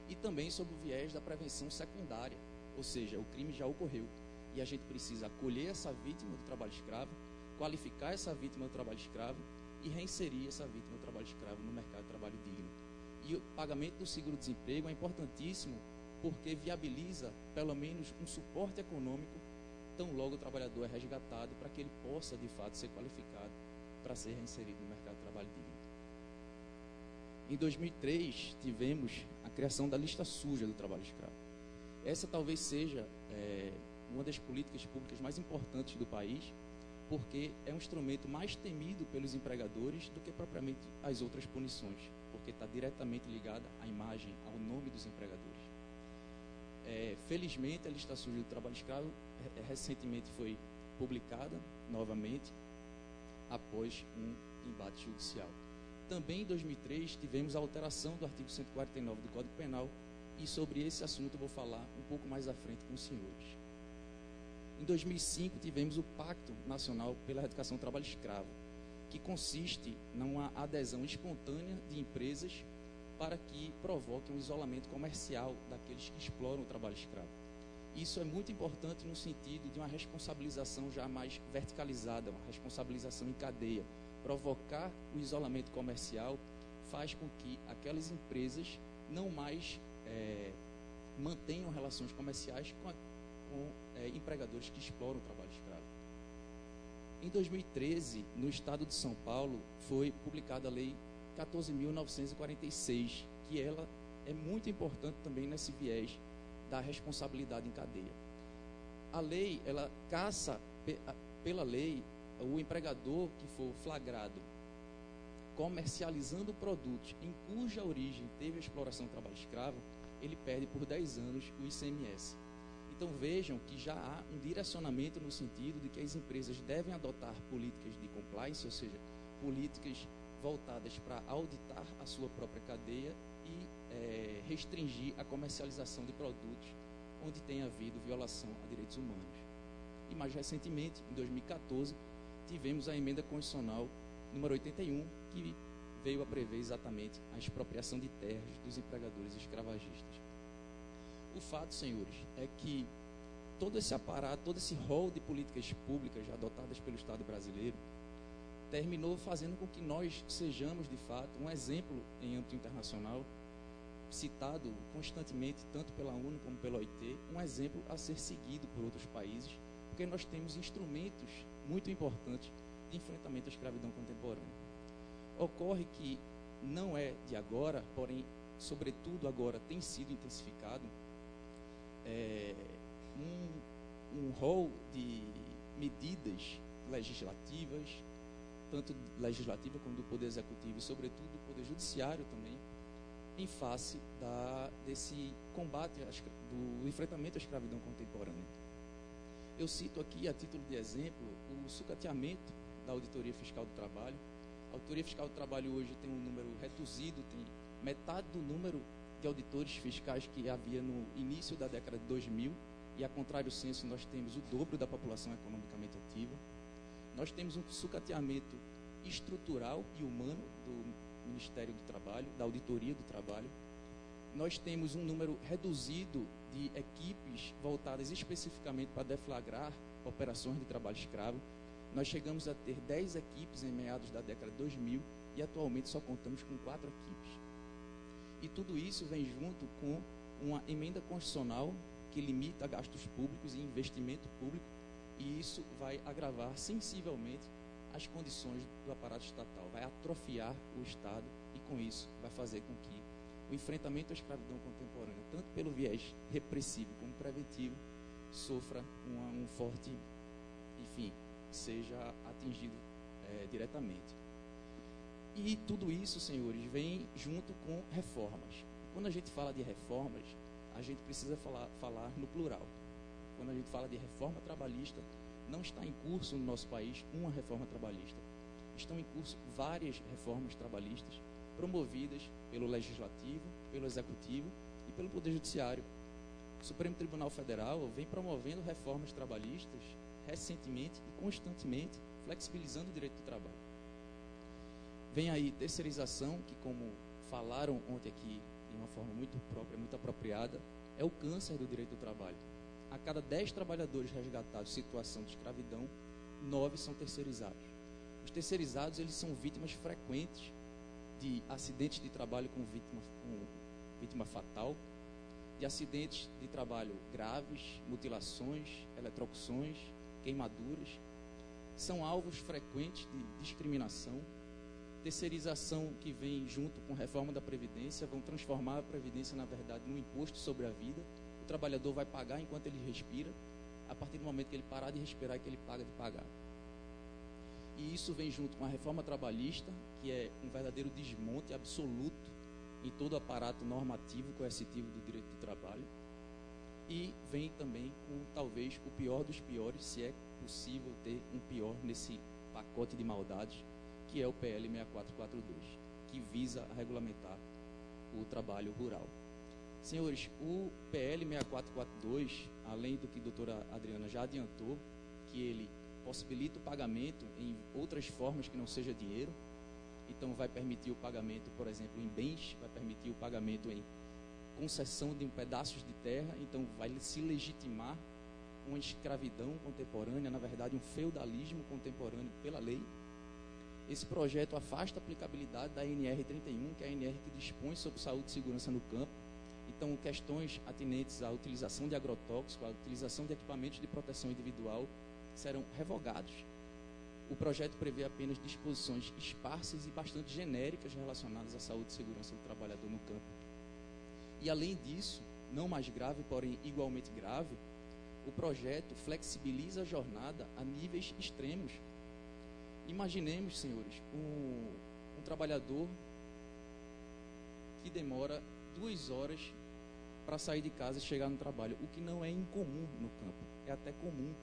Speaker 4: E também sob o viés da prevenção secundária, ou seja, o crime já ocorreu e a gente precisa acolher essa vítima do trabalho escravo, qualificar essa vítima do trabalho escravo e reinserir essa vítima do trabalho escravo no mercado de trabalho digno. E o pagamento do seguro-desemprego é importantíssimo porque viabiliza, pelo menos, um suporte econômico tão logo o trabalhador é resgatado para que ele possa, de fato, ser qualificado para ser reinserido no mercado de trabalho digno. Em 2003, tivemos a criação da lista suja do trabalho escravo. Essa talvez seja uma das políticas públicas mais importantes do país, porque é um instrumento mais temido pelos empregadores do que propriamente as outras punições, porque está diretamente ligada à imagem, ao nome dos empregadores. Felizmente, a lista suja do trabalho escravo recentemente foi publicada novamente após um embate judicial. Também em 2003 tivemos a alteração do artigo 149 do Código Penal, e sobre esse assunto eu vou falar um pouco mais à frente com os senhores. Em 2005 tivemos o Pacto Nacional pela Erradicação do Trabalho Escravo, que consiste numa adesão espontânea de empresas para que provoque um isolamento comercial daqueles que exploram o trabalho escravo. Isso é muito importante no sentido de uma responsabilização já mais verticalizada, uma responsabilização em cadeia. Provocar o isolamento comercial faz com que aquelas empresas não mais mantenham relações comerciais com empregadores que exploram o trabalho escravo. Em 2013, no estado de São Paulo, foi publicada a Lei 14.946, que ela é muito importante também nesse viés da responsabilidade em cadeia. A lei, ela caça, pela lei, o empregador que for flagrado comercializando produtos em cuja origem teve a exploração do trabalho escravo, ele perde por 10 anos o ICMS. Então vejam que já há um direcionamento no sentido de que as empresas devem adotar políticas de compliance, ou seja, políticas voltadas para auditar a sua própria cadeia e restringir a comercialização de produtos onde tenha havido violação a direitos humanos. E mais recentemente, em 2014, tivemos a emenda constitucional número 81, que veio a prever exatamente a expropriação de terras dos empregadores escravagistas. O fato, senhores, é que todo esse aparato, todo esse rol de políticas públicas adotadas pelo Estado brasileiro terminou fazendo com que nós sejamos, de fato, um exemplo em âmbito internacional, citado constantemente, tanto pela ONU como pela OIT, um exemplo a ser seguido por outros países, porque nós temos instrumentos muito importantes de enfrentamento à escravidão contemporânea. Ocorre que não é de agora, porém, sobretudo agora, tem sido intensificado um rol de medidas legislativas, tanto legislativa como do Poder Executivo e, sobretudo, do Poder Judiciário também, em face desse combate, do enfrentamento à escravidão contemporânea. Eu cito aqui, a título de exemplo, o sucateamento da Auditoria Fiscal do Trabalho. A Auditoria Fiscal do Trabalho hoje tem um número reduzido, tem metade do número de auditores fiscais que havia no início da década de 2000, e, a contrário senso, nós temos o dobro da população economicamente ativa. Nós temos um sucateamento estrutural e humano do Ministério do Trabalho, da Auditoria do Trabalho. Nós temos um número reduzido de equipes voltadas especificamente para deflagrar operações de trabalho escravo. Nós chegamos a ter 10 equipes em meados da década de 2000 e atualmente só contamos com 4 equipes. E tudo isso vem junto com uma emenda constitucional que limita gastos públicos e investimento público, e isso vai agravar sensivelmente as condições do aparato estatal, vai atrofiar o Estado e, com isso, vai fazer com que o enfrentamento à escravidão contemporânea, tanto pelo viés repressivo como preventivo, sofra um forte, enfim, seja atingido diretamente. E tudo isso, senhores, vem junto com reformas. Quando a gente fala de reformas, a gente precisa falar no plural. Quando a gente fala de reforma trabalhista, não está em curso no nosso país uma reforma trabalhista. Estão em curso várias reformas trabalhistas promovidas pelo Legislativo, pelo Executivo e pelo Poder Judiciário. O Supremo Tribunal Federal vem promovendo reformas trabalhistas recentemente e constantemente, flexibilizando o direito do trabalho. Vem aí terceirização, que, como falaram ontem aqui de uma forma muito própria, muito apropriada, é o câncer do direito do trabalho. A cada 10 trabalhadores resgatados em situação de escravidão, 9 são terceirizados. Os terceirizados, eles são vítimas frequentes de acidentes de trabalho com vítima fatal, de acidentes de trabalho graves, mutilações, eletrocuções, queimaduras. São alvos frequentes de discriminação. Terceirização que vem junto com reforma da Previdência, vão transformar a Previdência, na verdade, num imposto sobre a vida. O trabalhador vai pagar enquanto ele respira, a partir do momento que ele parar de respirar é que ele paga de pagar. E isso vem junto com a reforma trabalhista, que é um verdadeiro desmonte absoluto em todo o aparato normativo coercitivo do direito do trabalho. E vem também com talvez o pior dos piores, se é possível ter um pior nesse pacote de maldades, que é o PL 6442, que visa a regulamentar o trabalho rural. Senhores, o PL 6442, além do que a doutora Adriana já adiantou, que ele possibilita o pagamento em outras formas que não seja dinheiro, então vai permitir o pagamento, por exemplo, em bens, vai permitir o pagamento em concessão de pedaços de terra, então vai se legitimar uma escravidão contemporânea, na verdade um feudalismo contemporâneo pela lei. Esse projeto afasta a aplicabilidade da NR 31, que é a NR que dispõe sobre saúde e segurança no campo. Então, questões atinentes à utilização de agrotóxicos, à utilização de equipamentos de proteção individual, serão revogados. O projeto prevê apenas disposições esparsas e bastante genéricas relacionadas à saúde e segurança do trabalhador no campo. E, além disso, não mais grave, porém igualmente grave, o projeto flexibiliza a jornada a níveis extremos. Imaginemos, senhores, um trabalhador que demora 2 horas para sair de casa e chegar no trabalho, o que não é incomum no campo, é até comum.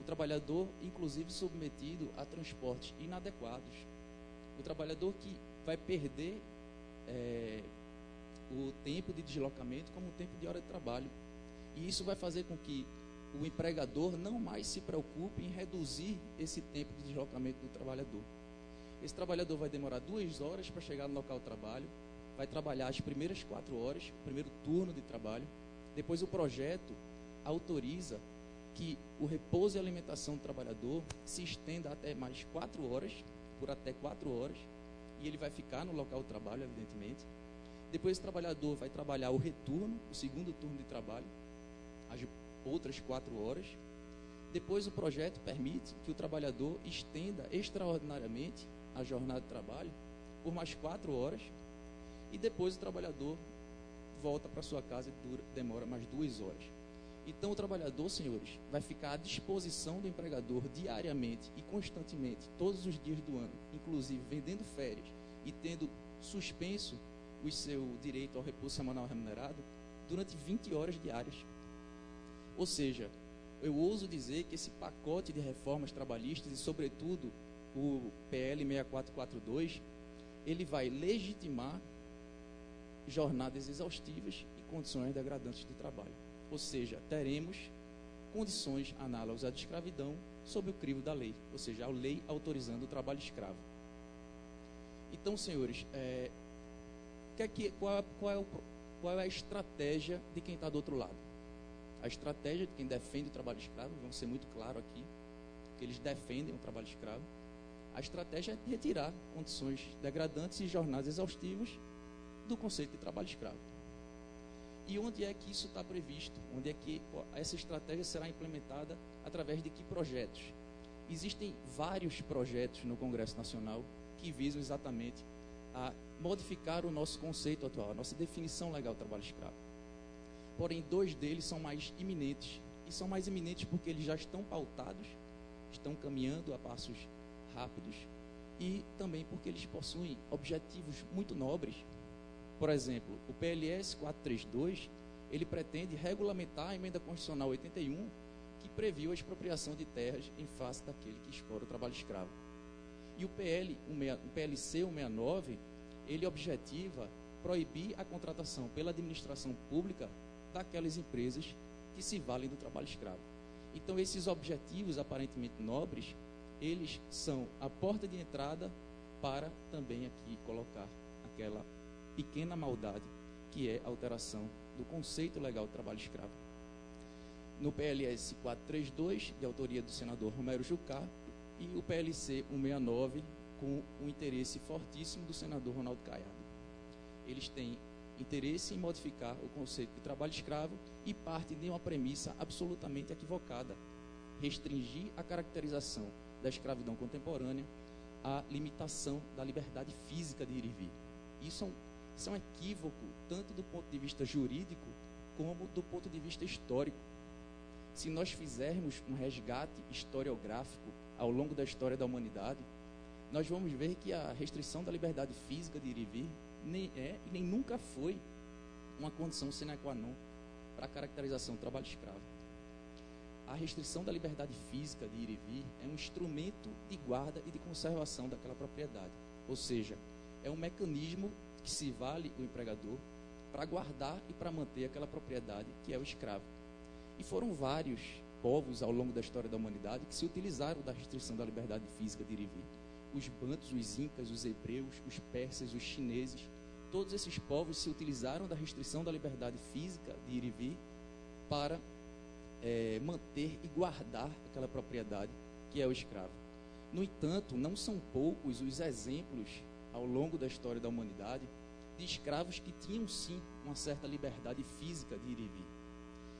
Speaker 4: O trabalhador, inclusive, submetido a transportes inadequados. O trabalhador que vai perder o tempo de deslocamento como o tempo de hora de trabalho. E isso vai fazer com que o empregador não mais se preocupe em reduzir esse tempo de deslocamento do trabalhador. Esse trabalhador vai demorar 2 horas para chegar no local de trabalho, vai trabalhar as primeiras 4 horas, o primeiro turno de trabalho. Depois o projeto autoriza que o repouso e alimentação do trabalhador se estenda até mais 4 horas, por até 4 horas, e ele vai ficar no local de trabalho, evidentemente. Depois o trabalhador vai trabalhar o retorno, o segundo turno de trabalho, as outras 4 horas. Depois o projeto permite que o trabalhador estenda extraordinariamente a jornada de trabalho por mais 4 horas. E depois o trabalhador volta para sua casa e demora mais 2 horas. Então o trabalhador, senhores, vai ficar à disposição do empregador diariamente e constantemente, todos os dias do ano, inclusive vendendo férias e tendo suspenso o seu direito ao repouso semanal remunerado durante 20 horas diárias. Ou seja, eu ouso dizer que esse pacote de reformas trabalhistas e, sobretudo, o PL 6442, ele vai legitimar jornadas exaustivas e condições degradantes de trabalho. Ou seja, teremos condições análogas à de escravidão sob o crivo da lei, ou seja, a lei autorizando o trabalho escravo. Então, senhores, qual é a estratégia de quem está do outro lado? A estratégia de quem defende o trabalho escravo, vamos ser muito claro aqui, que eles defendem o trabalho escravo. A estratégia é retirar condições degradantes e jornadas exaustivas do conceito de trabalho escravo. E onde é que isso está previsto? Onde é que essa estratégia será implementada? Através de que projetos? Existem vários projetos no Congresso Nacional que visam exatamente a modificar o nosso conceito atual, a nossa definição legal do trabalho escravo. Porém, 2 deles são mais iminentes. E são mais iminentes porque eles já estão pautados, estão caminhando a passos rápidos, e também porque eles possuem objetivos muito nobres. Por exemplo, o PLS 432, ele pretende regulamentar a emenda constitucional 81, que previu a expropriação de terras em face daquele que explora o trabalho escravo. E o PLC 169, ele objetiva proibir a contratação pela administração pública daquelas empresas que se valem do trabalho escravo. Então, esses objetivos aparentemente nobres, eles são a porta de entrada para também aqui colocar aquela pequena maldade que é a alteração do conceito legal de trabalho escravo. No PLS 432, de autoria do senador Romero Jucá, e o PLC 169, com o interesse fortíssimo do senador Ronaldo Caiado. Eles têm interesse em modificar o conceito de trabalho escravo e partem de uma premissa absolutamente equivocada: restringir a caracterização da escravidão contemporânea à limitação da liberdade física de ir e vir. Isso é um equívoco, tanto do ponto de vista jurídico, como do ponto de vista histórico. Se nós fizermos um resgate historiográfico ao longo da história da humanidade, nós vamos ver que a restrição da liberdade física de ir e vir nem é e nem nunca foi uma condição sine qua non para a caracterização do trabalho escravo. A restrição da liberdade física de ir e vir é um instrumento de guarda e de conservação daquela propriedade. Ou seja, é um mecanismo que se vale o empregador para guardar e para manter aquela propriedade que é o escravo. E foram vários povos ao longo da história da humanidade que se utilizaram da restrição da liberdade física de ir e vir. Os bantos, os incas, os hebreus, os persas, os chineses, todos esses povos se utilizaram da restrição da liberdade física de ir e vir para manter e guardar aquela propriedade que é o escravo. No entanto, não são poucos os exemplos ao longo da história da humanidade de escravos que tinham sim uma certa liberdade física de ir e vir.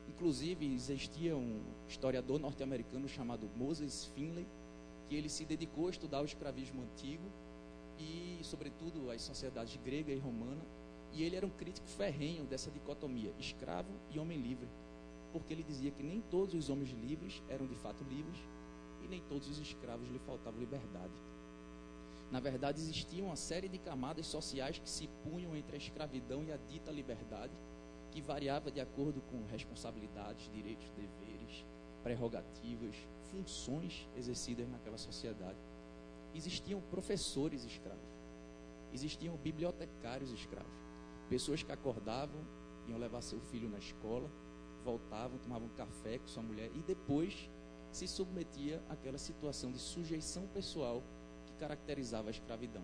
Speaker 4: Inclusive, existia um historiador norte-americano chamado Moses Finley, que ele se dedicou a estudar o escravismo antigo e, sobretudo, as sociedades grega e romana, e ele era um crítico ferrenho dessa dicotomia, escravo e homem livre, porque ele dizia que nem todos os homens livres eram de fato livres e nem todos os escravos lhe faltava liberdade. Na verdade, existia uma série de camadas sociais que se punham entre a escravidão e a dita liberdade, que variava de acordo com responsabilidades, direitos, deveres, prerrogativas, funções exercidas naquela sociedade. Existiam professores escravos, existiam bibliotecários escravos, pessoas que acordavam, iam levar seu filho na escola, voltavam, tomavam café com sua mulher e depois se submetia àquela situação de sujeição pessoal que caracterizava a escravidão.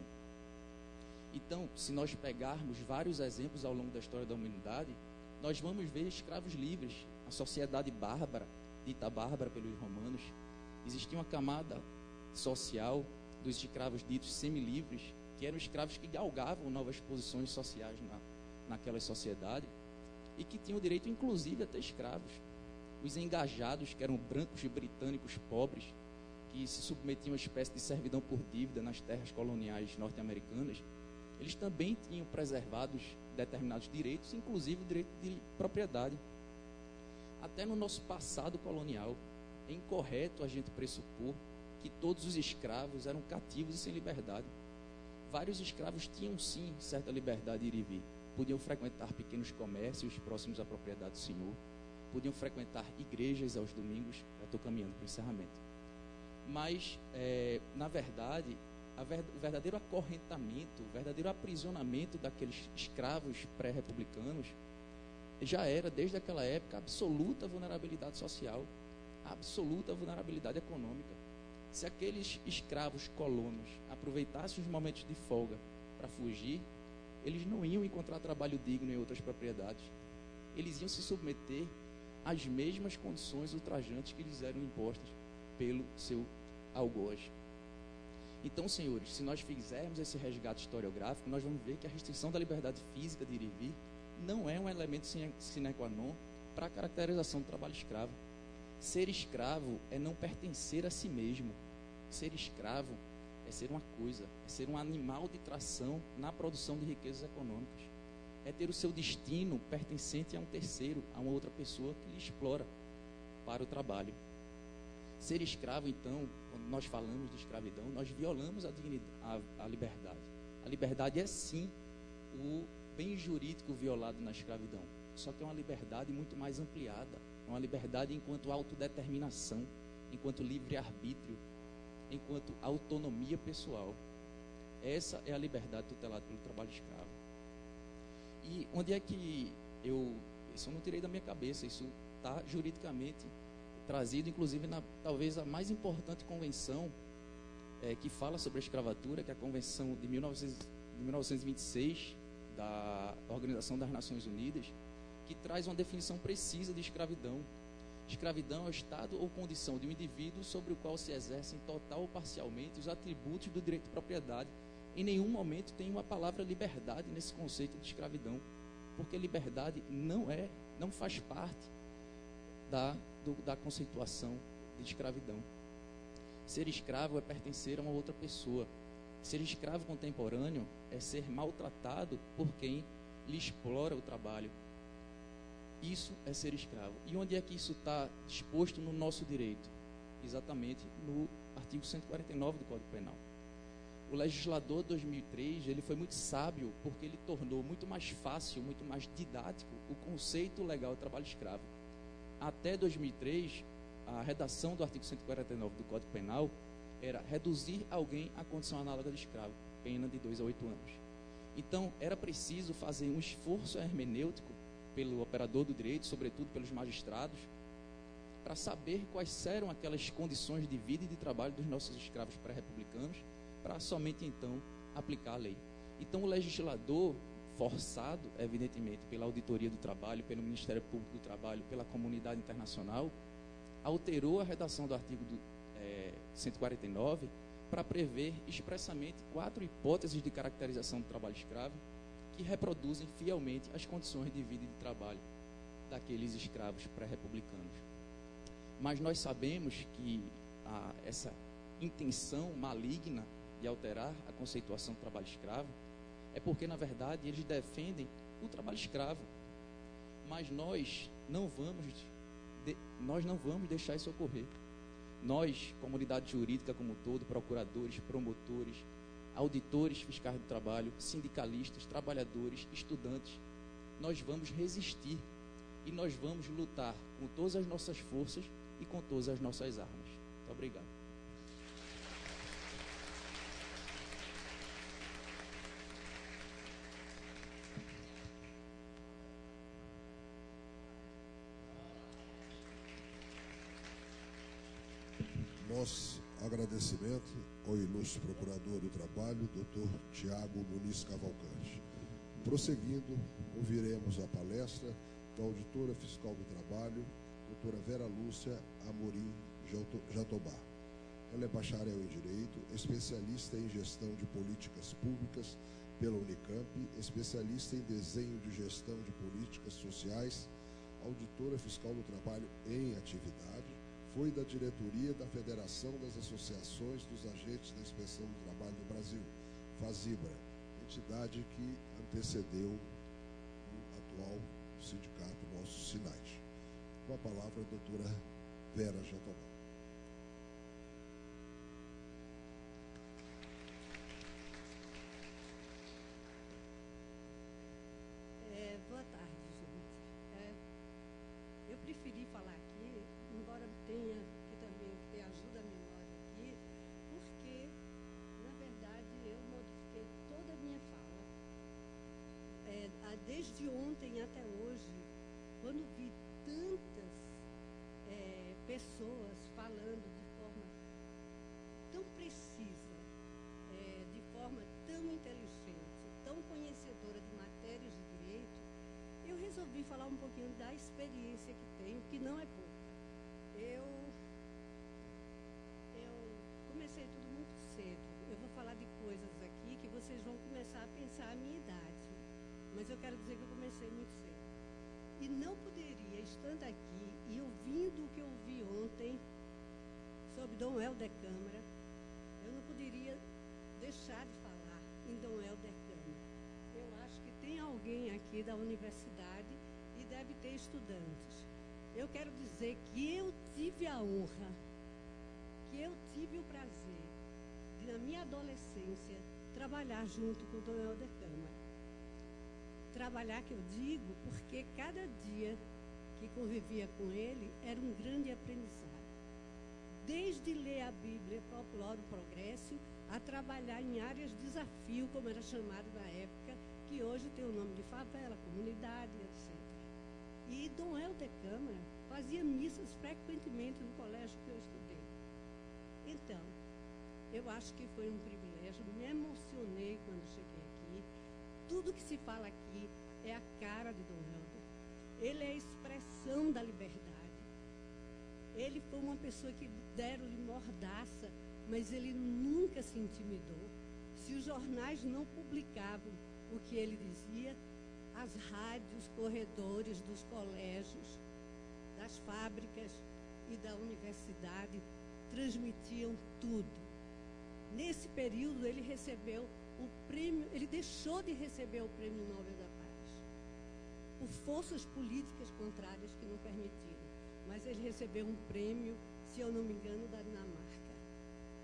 Speaker 4: Então, se nós pegarmos vários exemplos ao longo da história da humanidade, nós vamos ver escravos livres, a sociedade bárbara, dita bárbara pelos romanos. Existia uma camada social dos escravos ditos semilivres, que eram escravos que galgavam novas posições sociais naquela sociedade e que tinham o direito, inclusive, a ter escravos. Os engajados, que eram brancos britânicos pobres, que se submetiam a uma espécie de servidão por dívida nas terras coloniais norte-americanas, eles também tinham preservados determinados direitos, inclusive o direito de propriedade. Até no nosso passado colonial, é incorreto a gente pressupor que todos os escravos eram cativos e sem liberdade. Vários escravos tinham sim certa liberdade de ir e vir. Podiam frequentar pequenos comércios próximos à propriedade do senhor, podiam frequentar igrejas aos domingos. Já estou caminhando para o encerramento. Mas, na verdade, o verdadeiro acorrentamento, o verdadeiro aprisionamento daqueles escravos pré-republicanos já era, desde aquela época, absoluta vulnerabilidade social, absoluta vulnerabilidade econômica. Se aqueles escravos colonos aproveitassem os momentos de folga para fugir, eles não iam encontrar trabalho digno em outras propriedades. Eles iam se submeter às mesmas condições ultrajantes que lhes eram impostas pelo seu algoz. Então, senhores, se nós fizermos esse resgate historiográfico, nós vamos ver que a restrição da liberdade física de ir e vir não é um elemento sine qua non para a caracterização do trabalho escravo. Ser escravo é não pertencer a si mesmo. Ser escravo é ser uma coisa, é ser um animal de tração na produção de riquezas econômicas. É ter o seu destino pertencente a um terceiro, a uma outra pessoa que lhe explora para o trabalho. Ser escravo, então, quando nós falamos de escravidão, nós violamos a liberdade. A liberdade é, sim, o bem jurídico violado na escravidão. Só que é uma liberdade muito mais ampliada. É uma liberdade enquanto autodeterminação, enquanto livre-arbítrio, enquanto autonomia pessoal. Essa é a liberdade tutelada pelo trabalho escravo. E onde é que isso eu não tirei da minha cabeça, isso está juridicamente trazido, inclusive, talvez a mais importante convenção que fala sobre a escravatura, que é a Convenção de 1926, da Organização das Nações Unidas, que traz uma definição precisa de escravidão. Escravidão é o estado ou condição de um indivíduo sobre o qual se exercem total ou parcialmente os atributos do direito de propriedade. Em nenhum momento tem uma palavra liberdade nesse conceito de escravidão, porque liberdade não faz parte da conceituação de escravidão. Ser escravo é pertencer a uma outra pessoa. Ser escravo contemporâneo é ser maltratado por quem lhe explora o trabalho. Isso é ser escravo. E onde é que isso está disposto no nosso direito? Exatamente no artigo 149 do Código Penal. O legislador de 2003, ele foi muito sábio, porque ele tornou muito mais fácil, muito mais didático o conceito legal de trabalho escravo. Até 2003, a redação do artigo 149 do Código Penal era reduzir alguém à condição análoga de escravo, pena de 2 a 8 anos. Então, era preciso fazer um esforço hermenêutico pelo operador do direito, sobretudo pelos magistrados, para saber quais eram aquelas condições de vida e de trabalho dos nossos escravos pré-republicanos, para somente então aplicar a lei. Então, o legislador, forçado, evidentemente, pela Auditoria do Trabalho, pelo Ministério Público do Trabalho, pela comunidade internacional, alterou a redação do artigo 149 para prever expressamente 4 hipóteses de caracterização do trabalho escravo que reproduzem fielmente as condições de vida e de trabalho daqueles escravos pré-republicanos. Mas nós sabemos que essa intenção maligna de alterar a conceituação do trabalho escravo é porque, na verdade, eles defendem o trabalho escravo. Mas nós não vamos deixar isso ocorrer. Nós, comunidade jurídica como um todo, procuradores, promotores, auditores fiscais do trabalho, sindicalistas, trabalhadores, estudantes, nós vamos resistir e nós vamos lutar com todas as nossas forças e com todas as nossas armas. Muito obrigado.
Speaker 1: Nosso agradecimento ao ilustre procurador do trabalho, Dr. Tiago Muniz Cavalcante. Prosseguindo, ouviremos a palestra da auditora fiscal do trabalho, doutora Vera Lúcia Amorim Jatobá. Ela é bacharel em Direito, especialista em Gestão de Políticas Públicas pela Unicamp, especialista em Desenho de Gestão de Políticas Sociais, auditora fiscal do trabalho em atividade, foi da diretoria da Federação das Associações dos Agentes da Inspeção do Trabalho do Brasil, FASIBRA, entidade que antecedeu o atual sindicato nosso SINAIT. Com a palavra, a doutora Vera Jatobá.
Speaker 5: Boa tarde, gente. Eu preferi falar aqui, embora tenha que também ter ajuda a memória aqui, porque, na verdade, eu modifiquei toda a minha fala. Desde ontem até hoje, quando vi tantas pessoas falando de forma tão precisa, de forma tão inteligente, tão conhecedora de matérias de direito, eu resolvi falar um pouquinho da experiência que tenho, que não é pouca. Eu comecei tudo muito cedo. Eu vou falar de coisas aqui que vocês vão começar a pensar a minha idade. Mas eu quero dizer que eu comecei muito cedo. E não poderia, estando aqui e ouvindo o que eu ouvi ontem sobre Dom Helder Câmara, eu não poderia deixar de falar em Dom Helder Câmara. Eu acho que tem alguém aqui da universidade e deve ter estudantes. Eu quero dizer que eu tive a honra, que eu tive o prazer de, na minha adolescência, trabalhar junto com o Dom Helder Câmara. Trabalhar, que eu digo, porque cada dia que convivia com ele era um grande aprendizado. Desde ler a Bíblia Popular do Progresso, a trabalhar em áreas de desafio, como era chamado na época, que hoje tem o nome de favela, comunidade, etc. E Dom Helder Câmara fazia missas frequentemente no colégio que eu estudei. Então, eu acho que foi um privilégio, me emocionei quando cheguei aqui. Tudo que se fala aqui é a cara de Dom Helder. Ele é a expressão da liberdade. Ele foi uma pessoa que deram-lhe mordaça, mas ele nunca se intimidou. Se os jornais não publicavam o que ele dizia, as rádios, corredores dos colégios, das fábricas e da universidade transmitiam tudo. Nesse período ele recebeu o prêmio, ele deixou de receber o Prêmio Nobel da Paz, por forças políticas contrárias que não permitiram. Mas ele recebeu um prêmio, se eu não me engano, da Dinamarca.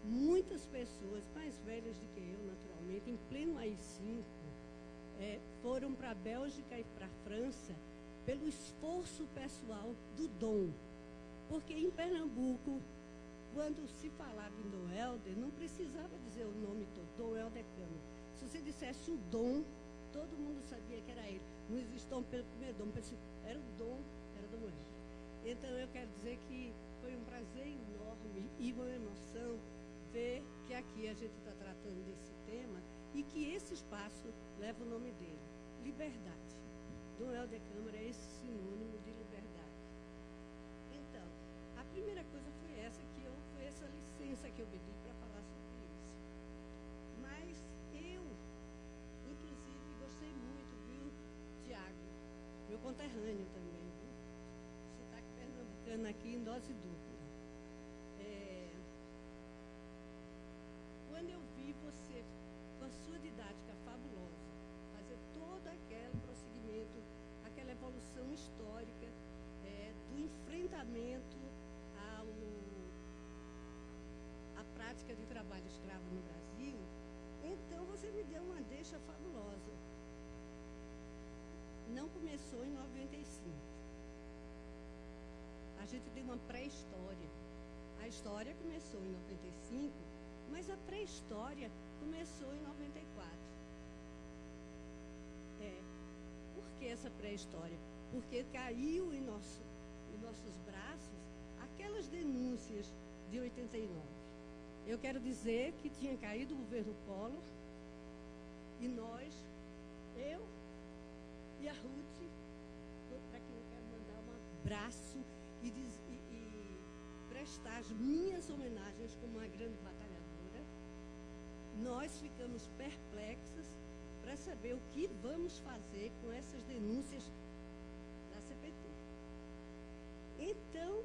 Speaker 5: muitas pessoas mais velhas do que eu, naturalmente, em pleno AI-5, foram para a Bélgica e para a França pelo esforço pessoal do dom. Porque em Pernambuco, quando se falava em Dom Helder, não precisava dizer o nome todo, Dom Helder Câmara. Se você dissesse o dom, todo mundo sabia que era ele. Não existe dom pelo primeiro dom, era o dom, era Dom Helder. Então eu quero dizer que foi um prazer enorme e uma emoção ver que aqui a gente está tratando desse tema e que esse espaço leva o nome dele, liberdade. Dom Helder Câmara é esse sinônimo de liberdade. Então, a primeira coisa foi essa licença que eu pedi para falar sobre isso. Mas eu, inclusive, gostei muito, viu, Tiago, meu conterrâneo também, viu? Sotaque pernambucano aqui em dose dupla. Quando eu vi você, com a sua didática fabulosa, fazer todo aquele prosseguimento, aquela evolução histórica do enfrentamento à prática de trabalho escravo no Brasil, então você me deu uma deixa fabulosa. Não começou em 95. A gente deu uma pré-história. A história começou em 95, mas a pré-história começou em 94. Por que essa pré-história? Porque caiu em nossos braços aquelas denúncias de 89. Eu quero dizer que tinha caído o governo Collor e nós, eu e a Ruth, para quem eu quero mandar um abraço e prestar as minhas homenagens como uma grande batalhadora, nós ficamos perplexas para saber o que vamos fazer com essas denúncias da CPT. Então,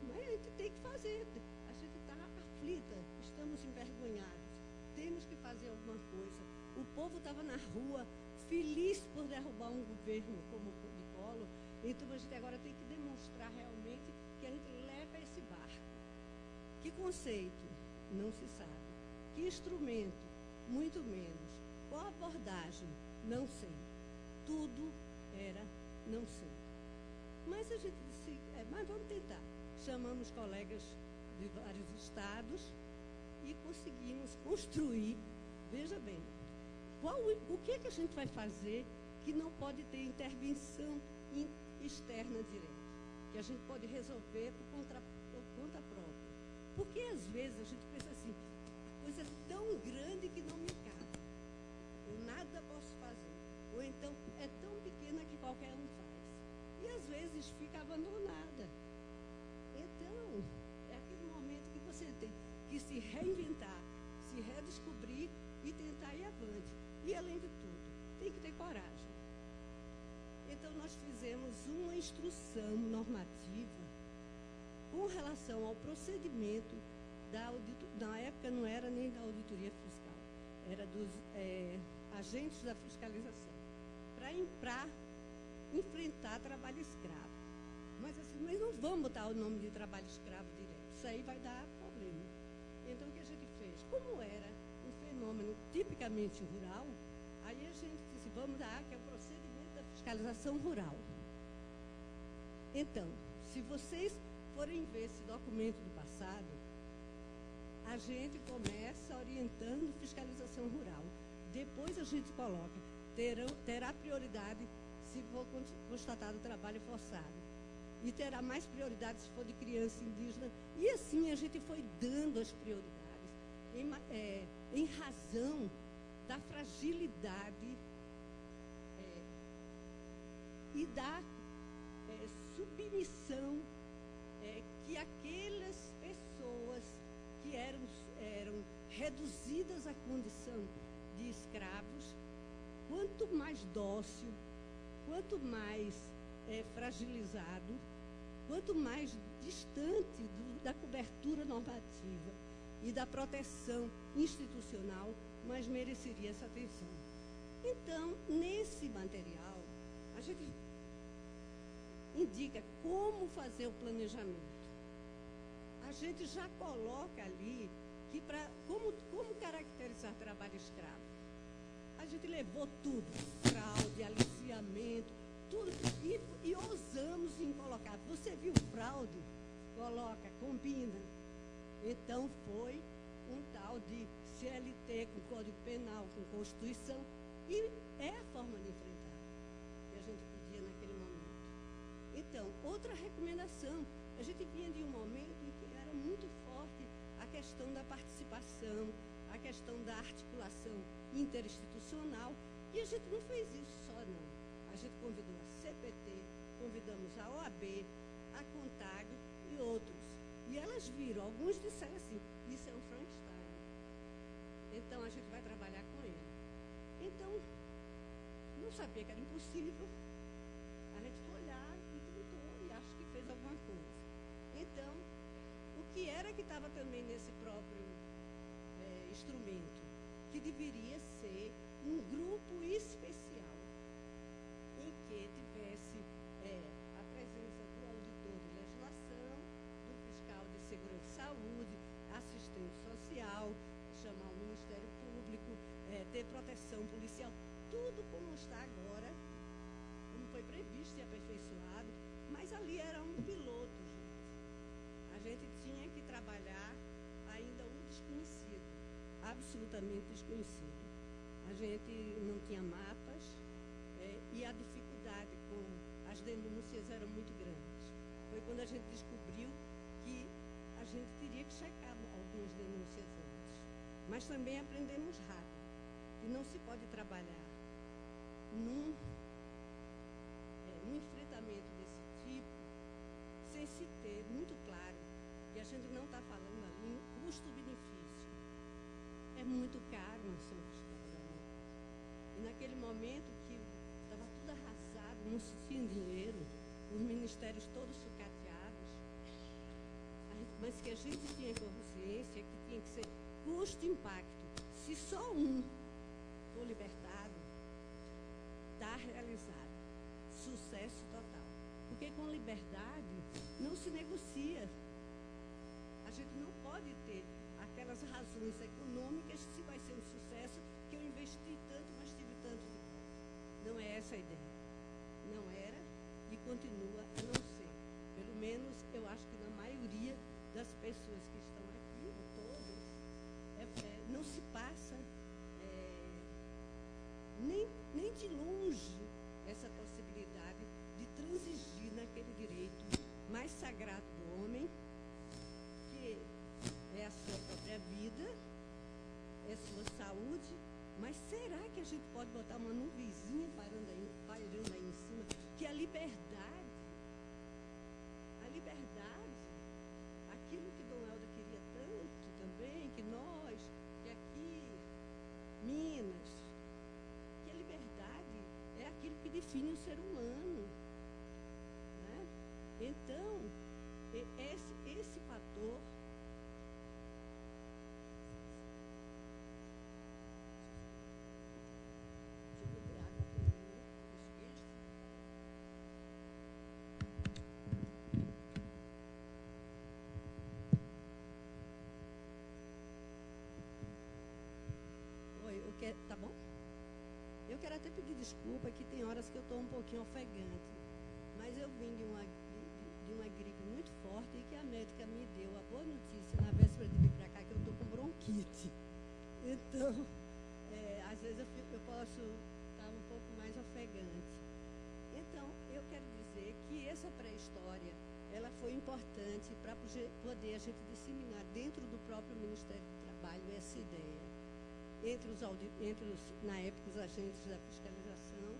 Speaker 5: mas a gente tem que fazer. A gente está aflita, estamos envergonhados, temos que fazer alguma coisa. O povo estava na rua, feliz por derrubar um governo como o de Collor. Então a gente agora tem que demonstrar realmente que a gente leva esse barco. Que conceito? Não se sabe. Que instrumento? Muito menos. Qual abordagem? Não sei. Tudo era não sei. Mas a gente disse, mas vamos tentar. Chamamos colegas de vários estados e conseguimos construir, veja bem, o que é que a gente vai fazer que não pode ter intervenção externa direta, que a gente pode resolver por conta própria. Porque às vezes a gente pensa assim, a coisa é tão grande que não me cabe, eu nada posso fazer, ou então é tão pequena que qualquer um faz, e às vezes fica abandonada. Então, é aquele momento que você tem que se reinventar, se redescobrir e tentar ir avante. E, além de tudo, tem que ter coragem. Então, nós fizemos uma instrução normativa com relação ao procedimento da auditoria. Na época, não era nem da auditoria fiscal, era dos agentes da fiscalização, para enfrentar trabalho escravo. Mas assim, mas não vamos botar o nome de trabalho escravo direto, isso aí vai dar problema. Então, o que a gente fez? Como era um fenômeno tipicamente rural, aí a gente disse, vamos dar, que é o procedimento da fiscalização rural. Então, se vocês forem ver esse documento do passado, a gente começa orientando fiscalização rural. Depois a gente coloca, terá prioridade se for constatado trabalho forçado. E terá mais prioridade se for de criança indígena. E assim a gente foi dando as prioridades em razão da fragilidade e da submissão que aquelas pessoas que eram reduzidas à condição de escravos, quanto mais dócil, quanto mais fragilizado, quanto mais distante da cobertura normativa e da proteção institucional, mais mereceria essa atenção. Então, nesse material, a gente indica como fazer o planejamento. A a gente já coloca ali que como caracterizar trabalho escravo. A gente levou tudo, fraude, aliciamento, tudo, e ousamos em colocar. Você viu fraude? Coloca, combina. Então foi um tal de CLT com Código Penal, com Constituição, e é a forma de enfrentar que a gente pedia naquele momento. Então, outra recomendação, a gente vinha de um momento em que era muito forte a questão da participação, a questão da articulação interinstitucional, e a gente não fez isso só, não. A gente convidou a CPT, convidamos a OAB, a CONTAG e outros. E elas viram, alguns disseram assim, isso é um Frankenstein. Então, a gente vai trabalhar com ele. Então, não sabia que era impossível. A gente foi lá e tentou, e acho que fez alguma coisa. Então, o que era que estava também nesse próprio instrumento? Que deveria ser um grupo especial, em que tivesse a presença do auditor de legislação, do fiscal de segurança e saúde, assistente social, chamar o Ministério Público, ter proteção policial, tudo como está agora, como foi previsto e aperfeiçoado, mas ali era um piloto, gente. A gente tinha que trabalhar ainda o desconhecido, absolutamente desconhecido. A gente não tinha mapas e a dificuldade com as denúncias era muito grande. Foi quando a gente descobriu que a gente teria que checar algumas denúncias antes. Mas também aprendemos rápido que não se pode trabalhar num enfrentamento desse tipo sem se ter muito claro que a gente não está falando ali em custo-benefício. É muito caro uma ação fiscal. E naquele momento que estava tudo arrasado, não se tinha dinheiro, os ministérios todos sucateados, mas que a gente tinha consciência que tinha que ser custo-impacto. Se só um for libertado, está realizado. Sucesso total. Porque com liberdade não se negocia. A gente não pode ter aquelas razões econômicas se vai ser um sucesso, que eu investi tanto, mas tive tanto de volta. Não é essa a ideia. Não era e continua a não ser. Pelo menos eu acho que na maioria das pessoas que estão aqui, ou todas, não se passa nem de longe essa possibilidade de transigir naquele direito mais sagrado do homem, que é a sua própria vida, é sua saúde. Mas será que a gente pode botar uma nuvenzinha pairando aí em cima? Que a liberdade, aquilo que Dom Helder queria tanto também, que nós, que aqui, Minas, que a liberdade é aquilo que define o ser humano. Né? Então, esse fator. Tá bom? Eu quero até pedir desculpa, que tem horas que eu estou um pouquinho ofegante, mas eu vim de uma gripe muito forte e que a médica me deu a boa notícia na véspera de vir para cá que eu estou com bronquite. Então, às vezes eu posso estar um pouco mais ofegante. Então, eu quero dizer que essa pré-história, ela foi importante para poder a gente disseminar dentro do próprio Ministério do Trabalho essa ideia. Na época, os agentes da fiscalização,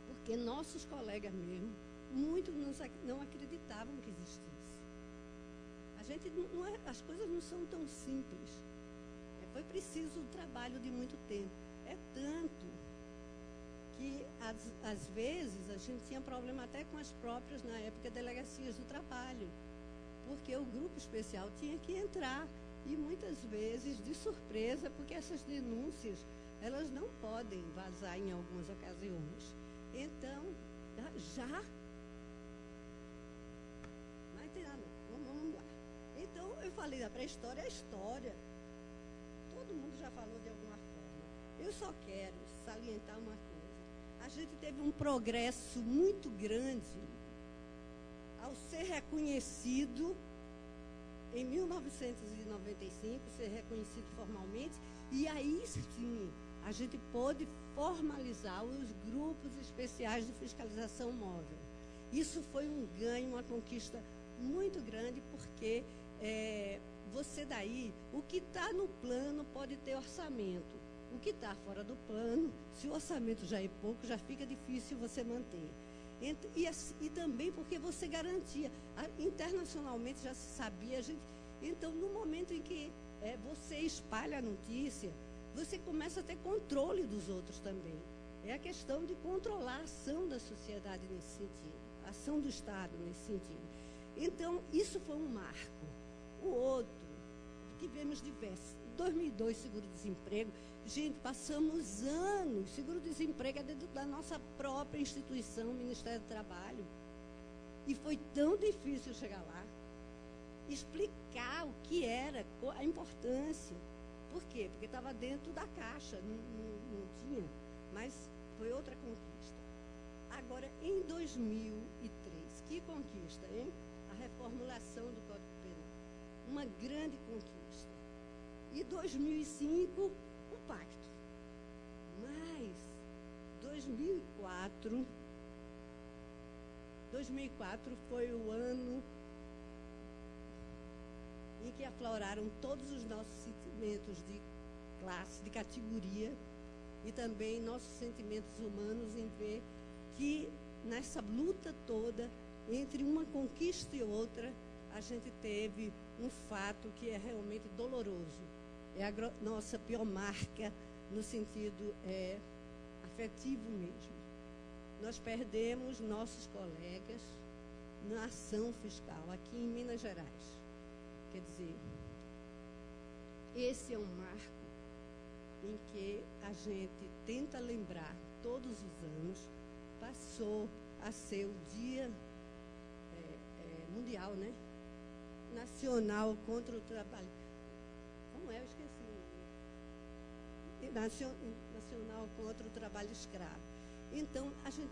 Speaker 5: porque nossos colegas mesmo, muitos não acreditavam que existisse. As coisas não são tão simples. Foi preciso um trabalho de muito tempo. É tanto que, às vezes, a gente tinha problema até com as próprias, na época, delegacias do trabalho, porque o grupo especial tinha que entrar. E muitas vezes de surpresa, porque essas denúncias, elas não podem vazar em algumas ocasiões. Então, já, não vai ter nada falei da pré-história, é história. Todo mundo já falou de alguma forma. Eu só quero salientar uma coisa. A gente teve um progresso muito grande ao ser reconhecido em 1995, ser reconhecido formalmente, e aí sim a gente pôde formalizar os grupos especiais de fiscalização móvel. Isso foi um ganho, uma conquista muito grande, porque você daí, o que está no plano pode ter orçamento. O que está fora do plano, se o orçamento já é pouco, já fica difícil você manter. E também porque você garantia. Internacionalmente já se sabia. Então, no momento em que você espalha a notícia, você começa a ter controle dos outros também. É a questão de controlar a ação da sociedade nesse sentido, a ação do Estado nesse sentido. Então, isso foi um marco. O outro, tivemos diversos. 2002, seguro-desemprego. Gente, passamos anos. Seguro-desemprego é dentro da nossa própria instituição, Ministério do Trabalho. E foi tão difícil chegar lá, explicar o que era, a importância. Por quê? Porque estava dentro da caixa, não tinha. Mas foi outra conquista. Agora, em 2003, que conquista, hein? A reformulação do Código Penal. Uma grande conquista. E 2005, o pacto. Mas 2004 foi o ano em que afloraram todos os nossos sentimentos de classe, de categoria, e também nossos sentimentos humanos em ver que nessa luta toda, entre uma conquista e outra, a gente teve um fato que é realmente doloroso. É a nossa pior marca no sentido afetivo mesmo. Nós perdemos nossos colegas na ação fiscal aqui em Minas Gerais. Quer dizer, esse é um marco em que a gente tenta lembrar todos os anos. Passou a ser o Dia Mundial, né? Nacional contra o trabalho. Como é? Eu esqueci o nome. Nacional contra o trabalho escravo. Então, a gente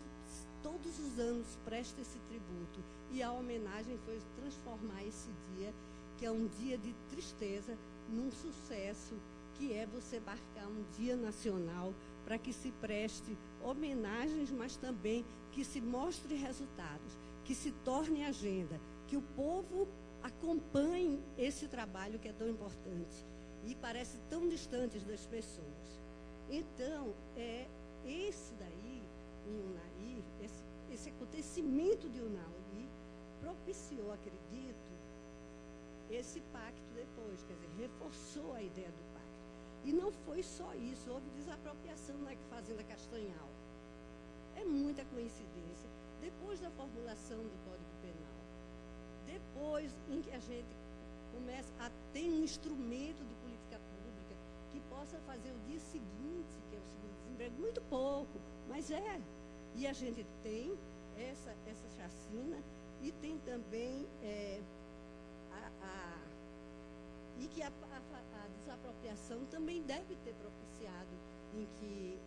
Speaker 5: todos os anos presta esse tributo. E a homenagem foi transformar esse dia, que é um dia de tristeza, num sucesso, que é você marcar um dia nacional para que se preste homenagens, mas também que se mostre resultados, que se torne agenda, que o povo acompanhe esse trabalho que é tão importante e parece tão distante das pessoas. Então, esse daí, em Unai, esse acontecimento de Unai propiciou, acredito, esse pacto depois, quer dizer, reforçou a ideia do pacto. E não foi só isso, houve desapropriação na Fazenda Castanhal. É muita coincidência. Depois da formulação do Código Penal, depois em que a gente começa a ter um instrumento de política pública que possa fazer o dia seguinte, que é o seguro-desemprego, muito pouco, mas é. E a gente tem essa chacina e tem também e que a desapropriação também deve ter propiciado em que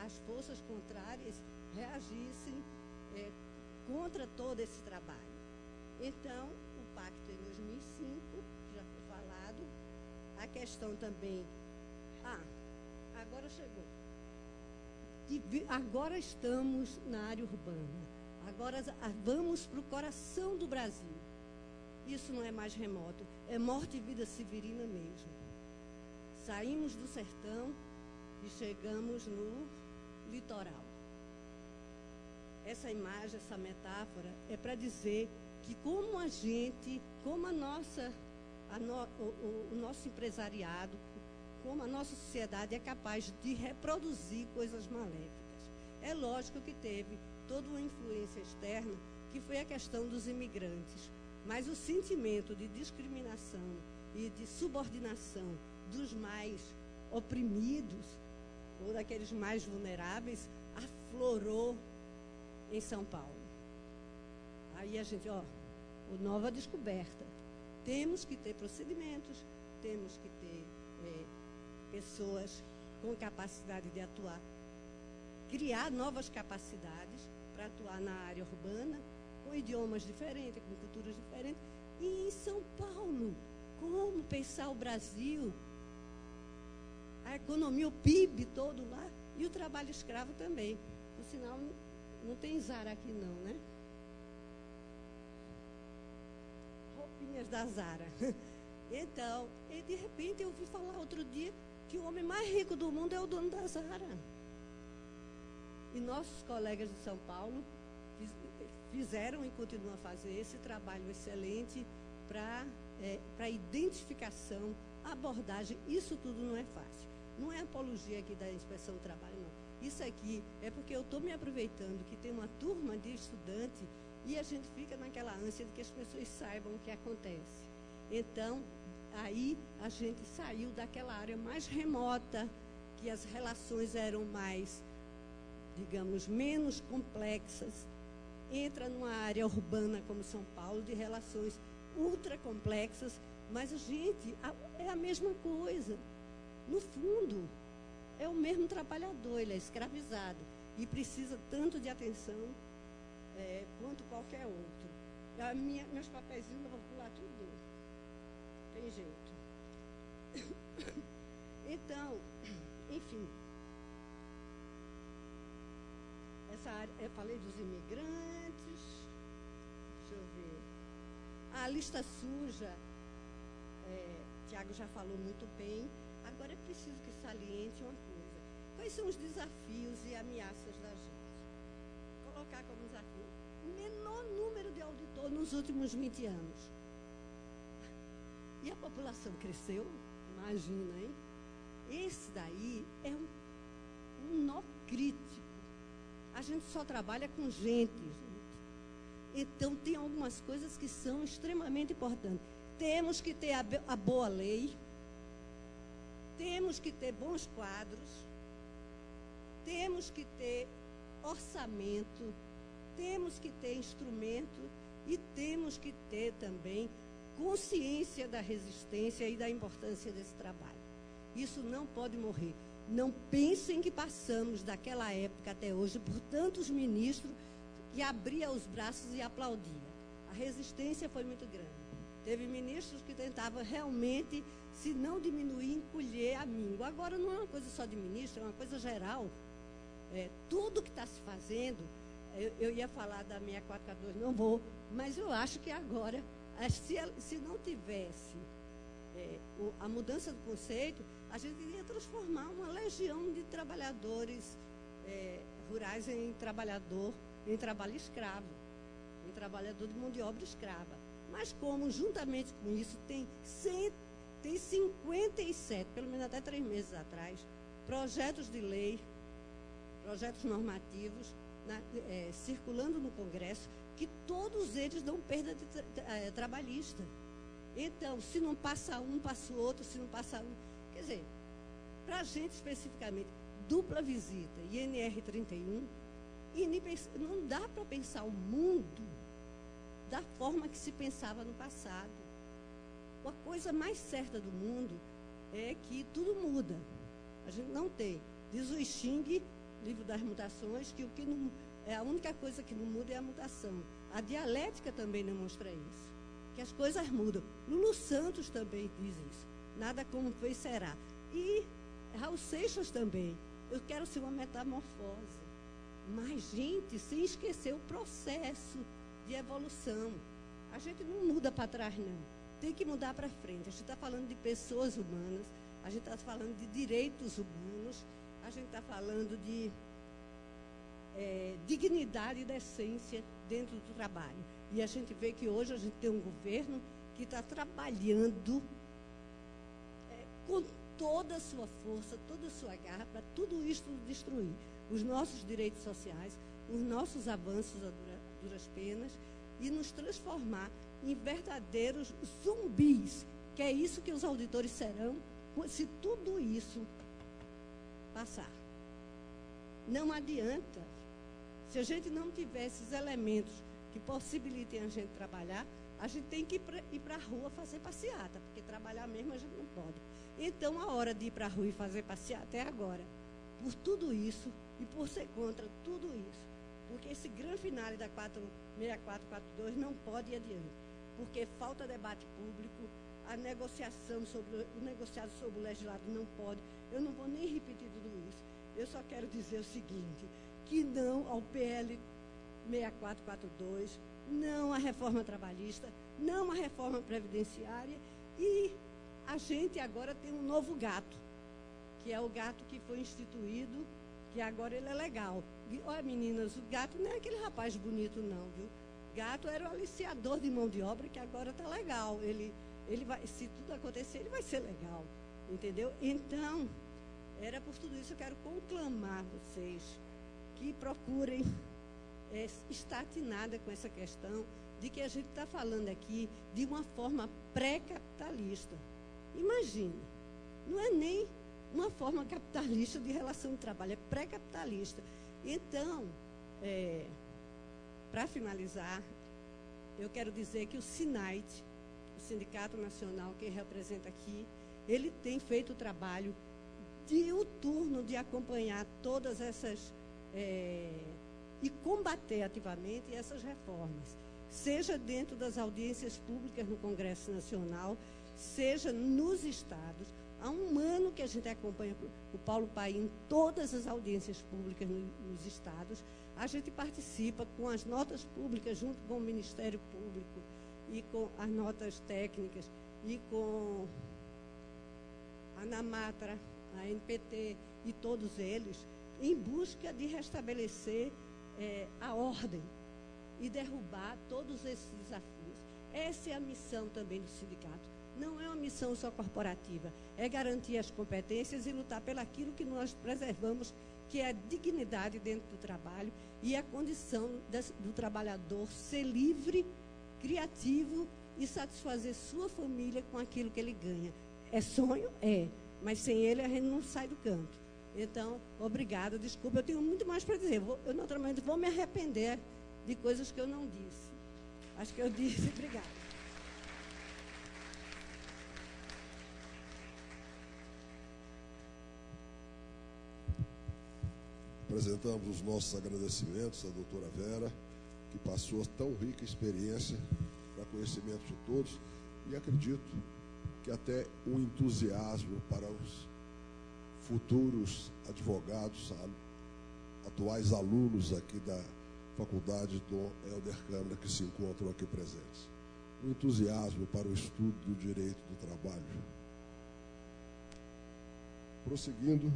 Speaker 5: as forças contrárias reagissem contra todo esse trabalho. Então, o pacto em 2005, já foi falado, a questão também... agora chegou. Agora estamos na área urbana. Agora vamos para o coração do Brasil. Isso não é mais remoto, é morte e vida severina mesmo. Saímos do sertão e chegamos no litoral. Essa imagem, essa metáfora é para dizer que como a gente, como o nosso empresariado, como a nossa sociedade é capaz de reproduzir coisas maléficas. É lógico que teve toda uma influência externa, que foi a questão dos imigrantes. Mas o sentimento de discriminação e de subordinação dos mais oprimidos, ou daqueles mais vulneráveis, aflorou em São Paulo. Aí a gente, nova descoberta. Temos que ter procedimentos, temos que ter pessoas com capacidade de atuar, criar novas capacidades para atuar na área urbana, com idiomas diferentes, com culturas diferentes. E em São Paulo, como pensar o Brasil, a economia, o PIB todo lá, e o trabalho escravo também. Por sinal, não tem Zara aqui não, né? Roupinhas da Zara. Então, e de repente eu ouvi falar outro dia que o homem mais rico do mundo é o dono da Zara. E nossos colegas de São Paulo fizeram e continuam a fazer esse trabalho excelente para identificação, abordagem. Isso tudo não é fácil. Não é apologia aqui da Inspeção do Trabalho, não. Isso aqui é porque eu estou me aproveitando que tem uma turma de estudante e a gente fica naquela ânsia de que as pessoas saibam o que acontece. Então, aí a gente saiu daquela área mais remota, que as relações eram mais, digamos, menos complexas, entra numa área urbana como São Paulo, de relações ultra complexas, mas a gente é a mesma coisa. No fundo, é o mesmo trabalhador, ele é escravizado e precisa tanto de atenção quanto qualquer outro. Meus papeizinhos eu vou pular tudo. Tem jeito. Então, enfim, essa área, eu falei dos imigrantes, deixa eu ver. A lista suja, Tiago já falou muito bem. Agora é preciso que saliente uma coisa. Quais são os desafios e ameaças da gente? Colocar como desafio o menor número de auditor nos últimos 20 anos. E a população cresceu, imagina, hein? Esse daí é um nó crítico. A gente só trabalha com gente. Então, tem algumas coisas que são extremamente importantes. Temos que ter a boa lei, temos que ter bons quadros, temos que ter orçamento, temos que ter instrumento e temos que ter também consciência da resistência e da importância desse trabalho. Isso não pode morrer. Não pensem que passamos daquela época até hoje por tantos ministros que abriam os braços e aplaudiam. A resistência foi muito grande. Teve ministros que tentavam realmente, se não diminuir, encolher a míngua. Agora não é uma coisa só de ministro, é uma coisa geral. Tudo que está se fazendo, eu ia falar da 6442, não vou, mas eu acho que agora, se não tivesse a mudança do conceito, a gente iria transformar uma legião de trabalhadores rurais em trabalho escravo, em trabalhador de mão de obra escrava. Mas como, juntamente com isso, tem 57, pelo menos até 3 meses atrás, projetos de lei, projetos normativos, circulando no Congresso, que todos eles dão perda trabalhista. Então, se não passa um, passa o outro, se não passa um... Quer dizer, para a gente especificamente, dupla visita e NR31, não dá para pensar o mundo da forma que se pensava no passado. A coisa mais certa do mundo é que tudo muda. A gente não tem. Diz o Xing, livro das mutações, que a única coisa que não muda é a mutação. A dialética também demonstra isso, que as coisas mudam. Lulu Santos também diz isso. Nada como foi será. E Raul Seixas também. Eu quero ser uma metamorfose. Mas, gente, sem esquecer o processo de evolução. A gente não muda para trás, não. Tem que mudar para frente. A gente está falando de pessoas humanas, a gente está falando de direitos humanos, a gente está falando de dignidade e decência dentro do trabalho. E a gente vê que hoje a gente tem um governo que está trabalhando com toda a sua força, toda a sua garra, para tudo isso destruir. Os nossos direitos sociais, os nossos avanços a duras penas e nos transformar em verdadeiros zumbis, que é isso que os auditores serão se tudo isso passar. Não adianta. Se a gente não tiver esses elementos que possibilitem a gente trabalhar, A gente tem que ir para a rua fazer passeata, porque trabalhar mesmo a gente não pode. Então, a hora de ir para a rua e fazer passeata é agora. Por tudo isso e por ser contra tudo isso. Porque esse grande finale da 6442 não pode ir adiante. Porque falta debate público, a negociação o negociado sobre o legislado não pode. Eu não vou nem repetir tudo isso. Eu só quero dizer o seguinte, que não ao PL 6442, não à reforma trabalhista, não à reforma previdenciária, e a gente agora tem um novo gato, que é o gato que foi instituído, que agora ele é legal. Olha, meninas, o gato não é aquele rapaz bonito não, viu? Gato era o aliciador de mão de obra, que agora está legal. Ele vai, se tudo acontecer, ele vai ser legal, entendeu? Então, era por tudo isso que eu quero conclamar vocês que procurem estar atinada com essa questão de que a gente está falando aqui de uma forma pré-capitalista. Imagine, não é nem uma forma capitalista de relação de trabalho, é pré-capitalista. Então, para finalizar, eu quero dizer que o SINAIT, o Sindicato Nacional que representa aqui, ele tem feito o trabalho diuturno de acompanhar todas essas e combater ativamente essas reformas, seja dentro das audiências públicas no Congresso Nacional, seja nos estados. Há um ano que a gente acompanha o Paulo Paim em todas as audiências públicas nos estados. A gente participa com as notas públicas junto com o Ministério Público e com as notas técnicas e com a ANAMATRA, a NPT e todos eles, em busca de restabelecer a ordem e derrubar todos esses desafios. Essa é a missão também do sindicato. Não é uma missão só corporativa, é garantir as competências e lutar pelaquilo que nós preservamos, que é a dignidade dentro do trabalho e a condição do trabalhador ser livre, criativo e satisfazer sua família com aquilo que ele ganha. É sonho? É, mas sem ele a gente não sai do canto. Então, obrigada, desculpa, eu tenho muito mais para dizer. Eu naturalmente vou me arrepender de coisas que eu não disse. Acho que eu disse, obrigada.
Speaker 1: Apresentamos os nossos agradecimentos à doutora Vera, que passou tão rica experiência para conhecimento de todos, e acredito que até um entusiasmo para os futuros advogados, atuais alunos aqui da Faculdade Dom Helder Câmara, que se encontram aqui presentes. Um entusiasmo para o estudo do direito do trabalho. Prosseguindo,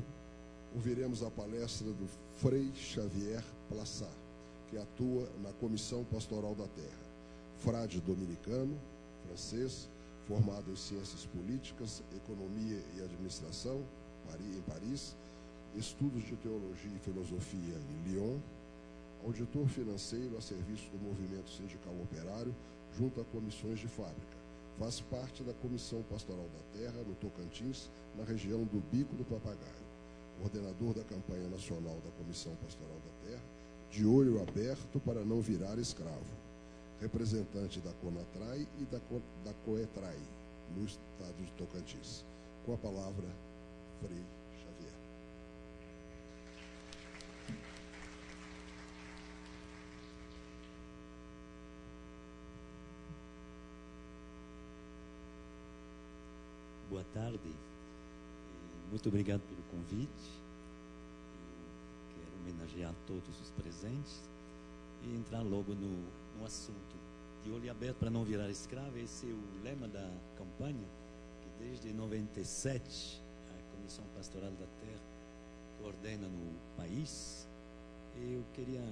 Speaker 1: ouviremos a palestra do Frei Xavier Plassat, que atua na Comissão Pastoral da Terra. Frade dominicano, francês, formado em Ciências Políticas, Economia e Administração, em Paris, estudos de Teologia e Filosofia em Lyon, auditor financeiro a serviço do Movimento Sindical Operário, junto a comissões de fábrica. Faz parte da Comissão Pastoral da Terra, no Tocantins, na região do Bico do Papagaio. Coordenador da campanha nacional da Comissão Pastoral da Terra, de olho aberto para não virar escravo. Representante da CONATRAI e da COETRAI, no estado de Tocantins. Com a palavra, Frei Xavier.
Speaker 6: Boa tarde. Muito obrigado pelo convite. Eu quero homenagear todos os presentes e entrar logo no assunto. De olho aberto para não virar escravo, esse é o lema da campanha, que desde 97 a Comissão Pastoral da Terra coordena no país. Eu queria...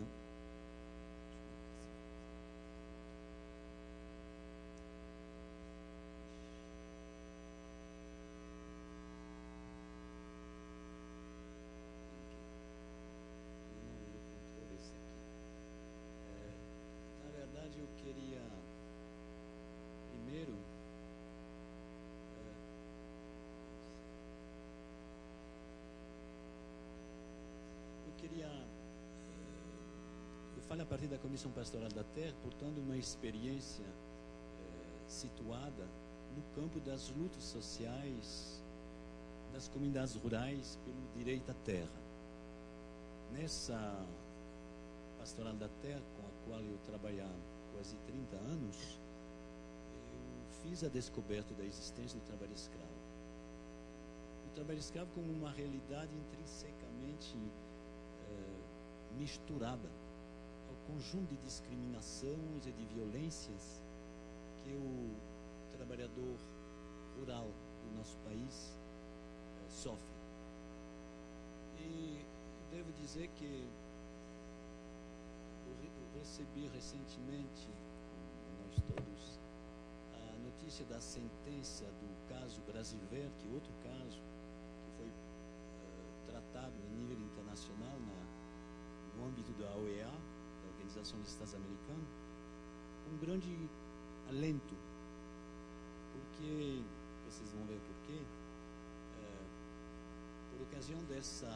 Speaker 6: Eu queria primeiro eu falo a partir da Comissão Pastoral da Terra, portanto uma experiência situada no campo das lutas sociais das comunidades rurais pelo direito à terra. Nessa pastoral da terra, com a qual eu trabalhei há quase 30 anos, eu fiz a descoberta da existência do trabalho escravo. O trabalho escravo como uma realidade intrinsecamente misturada ao conjunto de discriminações e de violências que o trabalhador rural do nosso país sofre. E devo dizer que eu recebi recentemente, nós todos, a notícia da sentença do caso Brasilver, que é outro caso que foi tratado a nível internacional no âmbito da OEA, da Organização dos Estados Americanos, com um grande alento, porque, vocês vão ver por quê, por ocasião dessa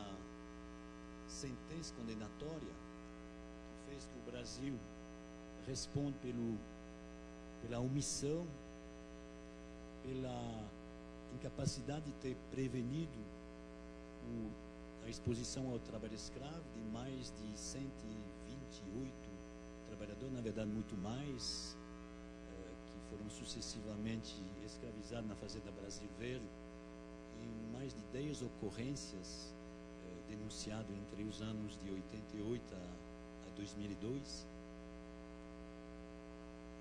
Speaker 6: sentença condenatória que fez que o Brasil responda pela omissão, pela incapacidade de ter prevenido a exposição ao trabalho escravo de mais de 128 trabalhadores, na verdade muito mais, que foram sucessivamente escravizados na fazenda Brasil Verde, em mais de 10 ocorrências denunciadas entre os anos de 88 a 2002.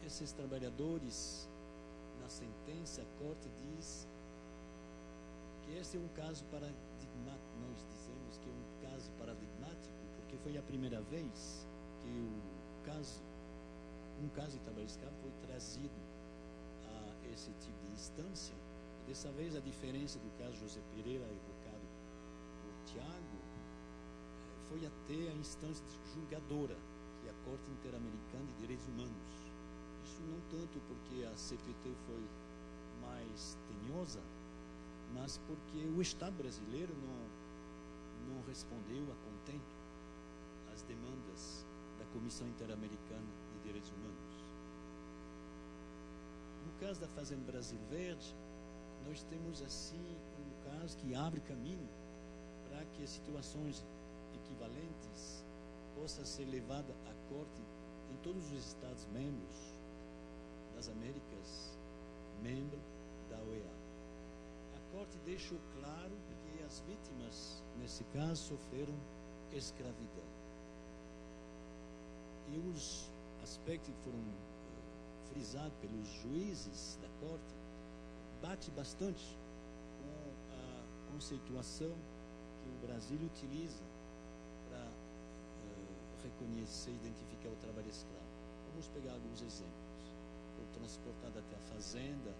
Speaker 6: Esses trabalhadores, na sentença, a Corte diz que esse é um caso paradigmático. Nós dizemos que é um caso paradigmático porque foi a primeira vez que um caso de trabalho escravo foi trazido a esse tipo de instância. E dessa vez, a diferença do caso José Pereira, evocado por Tiago, foi até a instância julgadora, que é a Corte Interamericana de Direitos Humanos. Isso não tanto porque a CPT foi mais tenhosa, mas porque o Estado brasileiro não respondeu a contento às demandas da Comissão Interamericana de Direitos Humanos. No caso da Fazenda Brasil Verde, nós temos assim um caso que abre caminho para que situações equivalentes possam ser levadas à Corte em todos os Estados membros das Américas, membro da OEA. A Corte deixou claro que as vítimas, nesse caso, sofreram escravidão. E os aspectos que foram frisados pelos juízes da Corte bate bastante com a conceituação que o Brasil utiliza para reconhecer e identificar o trabalho escravo. Vamos pegar alguns exemplos. Foi transportado até a fazenda,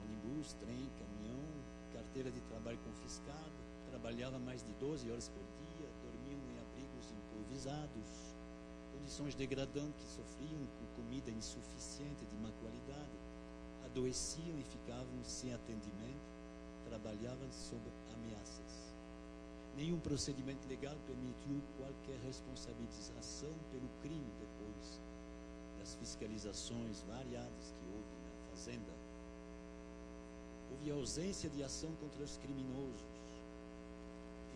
Speaker 6: ônibus, trem, caminhão, carteira de trabalho confiscada, trabalhava mais de 12 horas por dia, dormiam em abrigos improvisados, condições degradantes que sofriam com comida insuficiente de má qualidade, adoeciam e ficavam sem atendimento, trabalhavam sob ameaças. Nenhum procedimento legal permitiu qualquer responsabilização pelo crime depois das fiscalizações variadas que houve na fazenda. Houve ausência de ação contra os criminosos.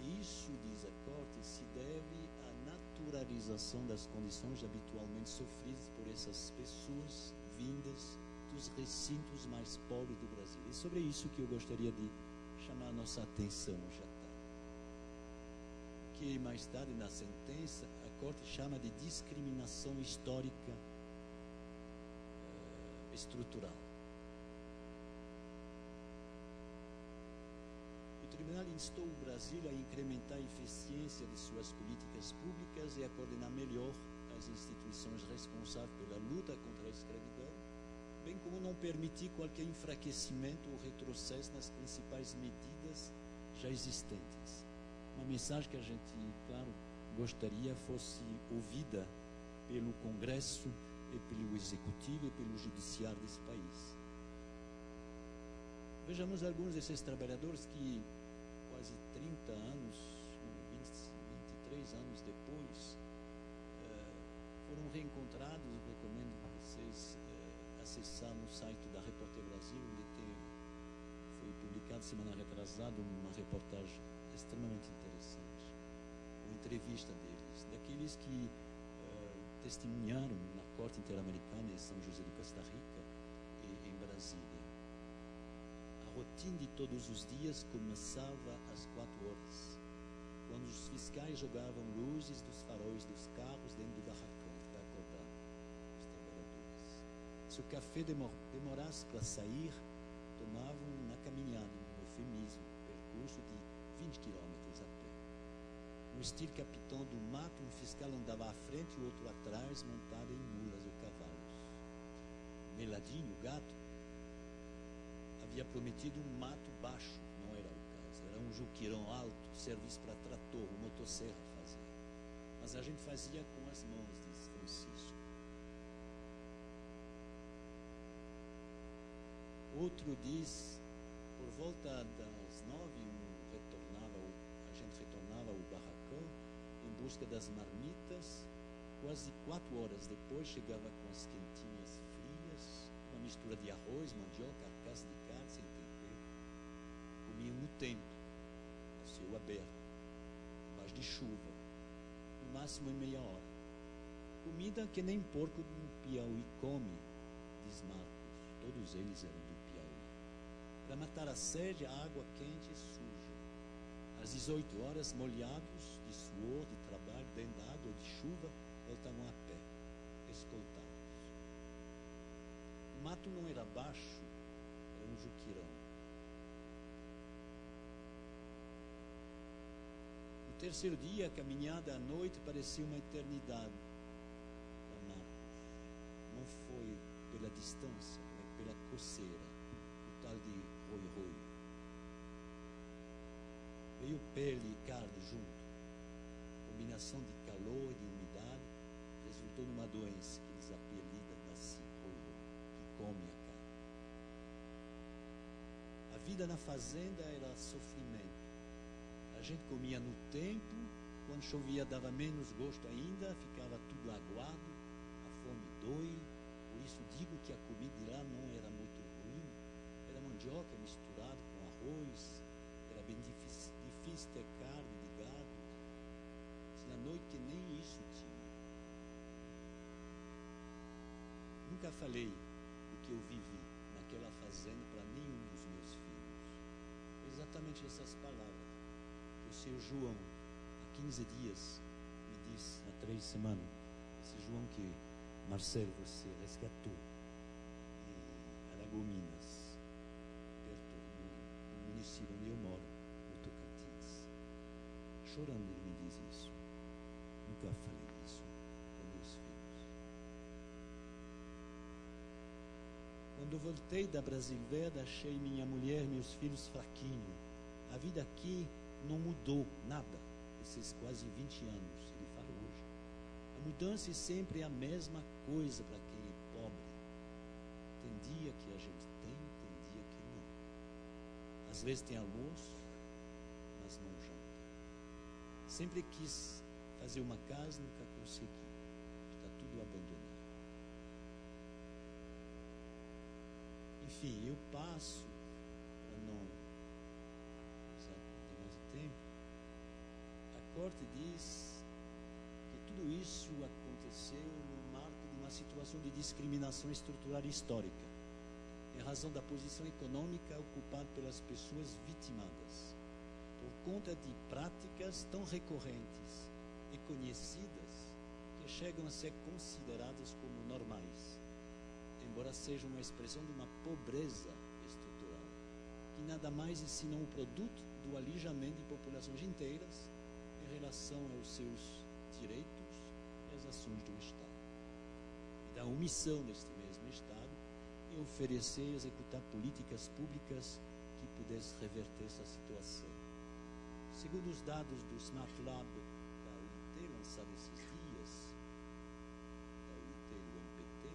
Speaker 6: E isso, diz a Corte, se deve à naturalização das condições habitualmente sofridas por essas pessoas vindas dos recintos mais pobres do Brasil. E sobre isso que eu gostaria de chamar a nossa atenção já tarde. Que mais tarde na sentença a Corte chama de discriminação histórica estrutural. O tribunal instou o Brasil a incrementar a eficiência de suas políticas públicas e a coordenar melhor as instituições responsáveis pela luta contra a escravidão, bem como não permitir qualquer enfraquecimento ou retrocesso nas principais medidas já existentes. Uma mensagem que a gente, claro, gostaria fosse ouvida pelo Congresso e pelo Executivo e pelo Judiciário desse país. Vejamos alguns desses trabalhadores que quase 30 anos, 23 anos depois, foram reencontrados. Eu recomendo que vocês acessar no site da Repórter Brasil, onde foi publicado semana retrasada uma reportagem extremamente interessante, uma entrevista deles, daqueles que testemunharam na Corte Interamericana em São José do Costa Rica e em Brasília. A rotina de todos os dias começava às 4 horas, quando os fiscais jogavam luzes dos faróis dos carros dentro do barracão para acordar os trabalhadores. Se o café demorasse para sair, tomavam na caminhada, no eufemismo, percurso de 20 quilômetros a pé. No estilo Capitão do Mato, um fiscal andava à frente e o outro atrás, montado em mulas ou cavalos. Meladinho, o gato, havia prometido um mato baixo, não era o caso. Era um juqueirão alto, serviço para trator, uma motosserra fazer. Mas a gente fazia com as mãos, diz Francisco. Outro diz, por volta das 9, a gente retornava ao barracão em busca das marmitas. Quase 4 horas depois chegava com as quentinhas frias, uma mistura de arroz, mandioca, carcaça de carne sem tempero. Comiam no tempo, a céu aberto, embaixo de chuva, no máximo em meia hora. Comida que nem porco do Piauí come, diz Marcos. Todos eles eram do Piauí. Para matar a sede, a água quente e suja. Às 18 horas, molhados de suor, de trabalho, dentro da água ou de chuva, voltavam a pé, escoltados. O mato não era baixo, era um juqueirão. No terceiro dia, a caminhada à noite parecia uma eternidade para Marcos. Não foi pela distância, mas pela coceira, o tal de roi-roi. Veio pele e carne junto. A combinação de calor e de umidade resultou numa doença que eles apelidam assim, roi-roi, que come a carne. A vida na fazenda era sofrimento. A gente comia no tempo, quando chovia dava menos gosto ainda, ficava tudo aguado, a fome dói. Por isso digo que a comida de lá não era muito ruim. Era mandioca misturada com arroz, era bem difícil ter carne de gado. Na noite que nem isso tinha. Nunca falei do que eu vivi naquela fazenda para nenhum dos meus filhos. Exatamente essas palavras que o seu João, há 15 dias, me disse, há 3 semanas, esse João que Marcelo, você resgatou em Aragominas, perto do município onde eu moro, no Tocantins. Chorando ele me diz isso. Nunca falei disso com meus filhos. Quando voltei da Brasilveda, achei minha mulher e meus filhos fraquinhos. A vida aqui não mudou nada esses quase 20 anos, ele fala hoje. A mudança é sempre a mesma coisa para quem é pobre. Tem dia que a gente tem dia que não. Às vezes tem almoço, mas não janta. Sempre quis fazer uma casa, nunca consegui. Está tudo abandonado. Enfim, eu passo, para não ter mais tempo, a Corte diz que tudo isso aconteceu no marco de uma situação de discriminação estrutural histórica, em razão da posição econômica ocupada pelas pessoas vitimadas, por conta de práticas tão recorrentes e conhecidas que chegam a ser consideradas como normais, embora sejam uma expressão de uma pobreza estrutural, que nada mais é senão o produto do alijamento de populações inteiras em relação aos seus direitos e às ações do Estado, e da omissão deste mesmo Estado em oferecer e executar políticas públicas que pudessem reverter essa situação. Segundo os dados do Smart Lab da UIT, lançado esses dias, da UIT e do MPT,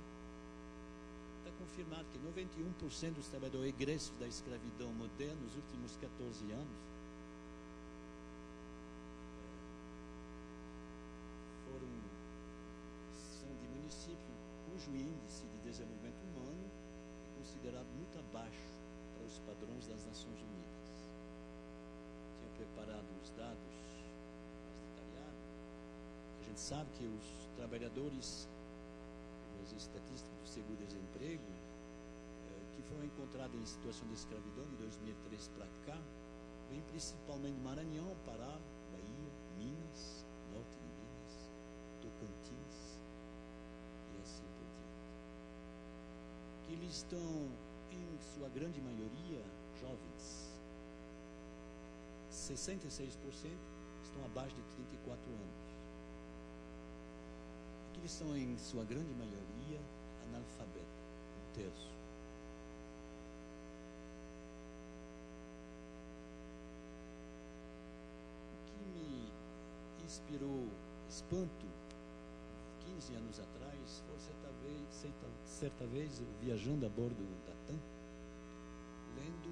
Speaker 6: está confirmado que 91% dos trabalhadores egressos da escravidão moderna nos últimos 14 anos são de municípios cujo índice de desenvolvimento humano é considerado muito abaixo para os padrões das Nações Unidas. Tinha preparado os dados mais detalhados. A gente sabe que os trabalhadores, as estatísticas do seguro-desemprego, que foram encontrados em situação de escravidão de 2003 para cá, vem principalmente de Maranhão, Pará, Bahia, Minas, norte de Minas, Tocantins e assim por diante. Que eles estão, em sua grande maioria, jovens. 66% estão abaixo de 34 anos. Que eles são, em sua grande maioria, analfabetos, um terço. Inspirou espanto 15 anos atrás foi certa vez eu viajando a bordo da TAM, lendo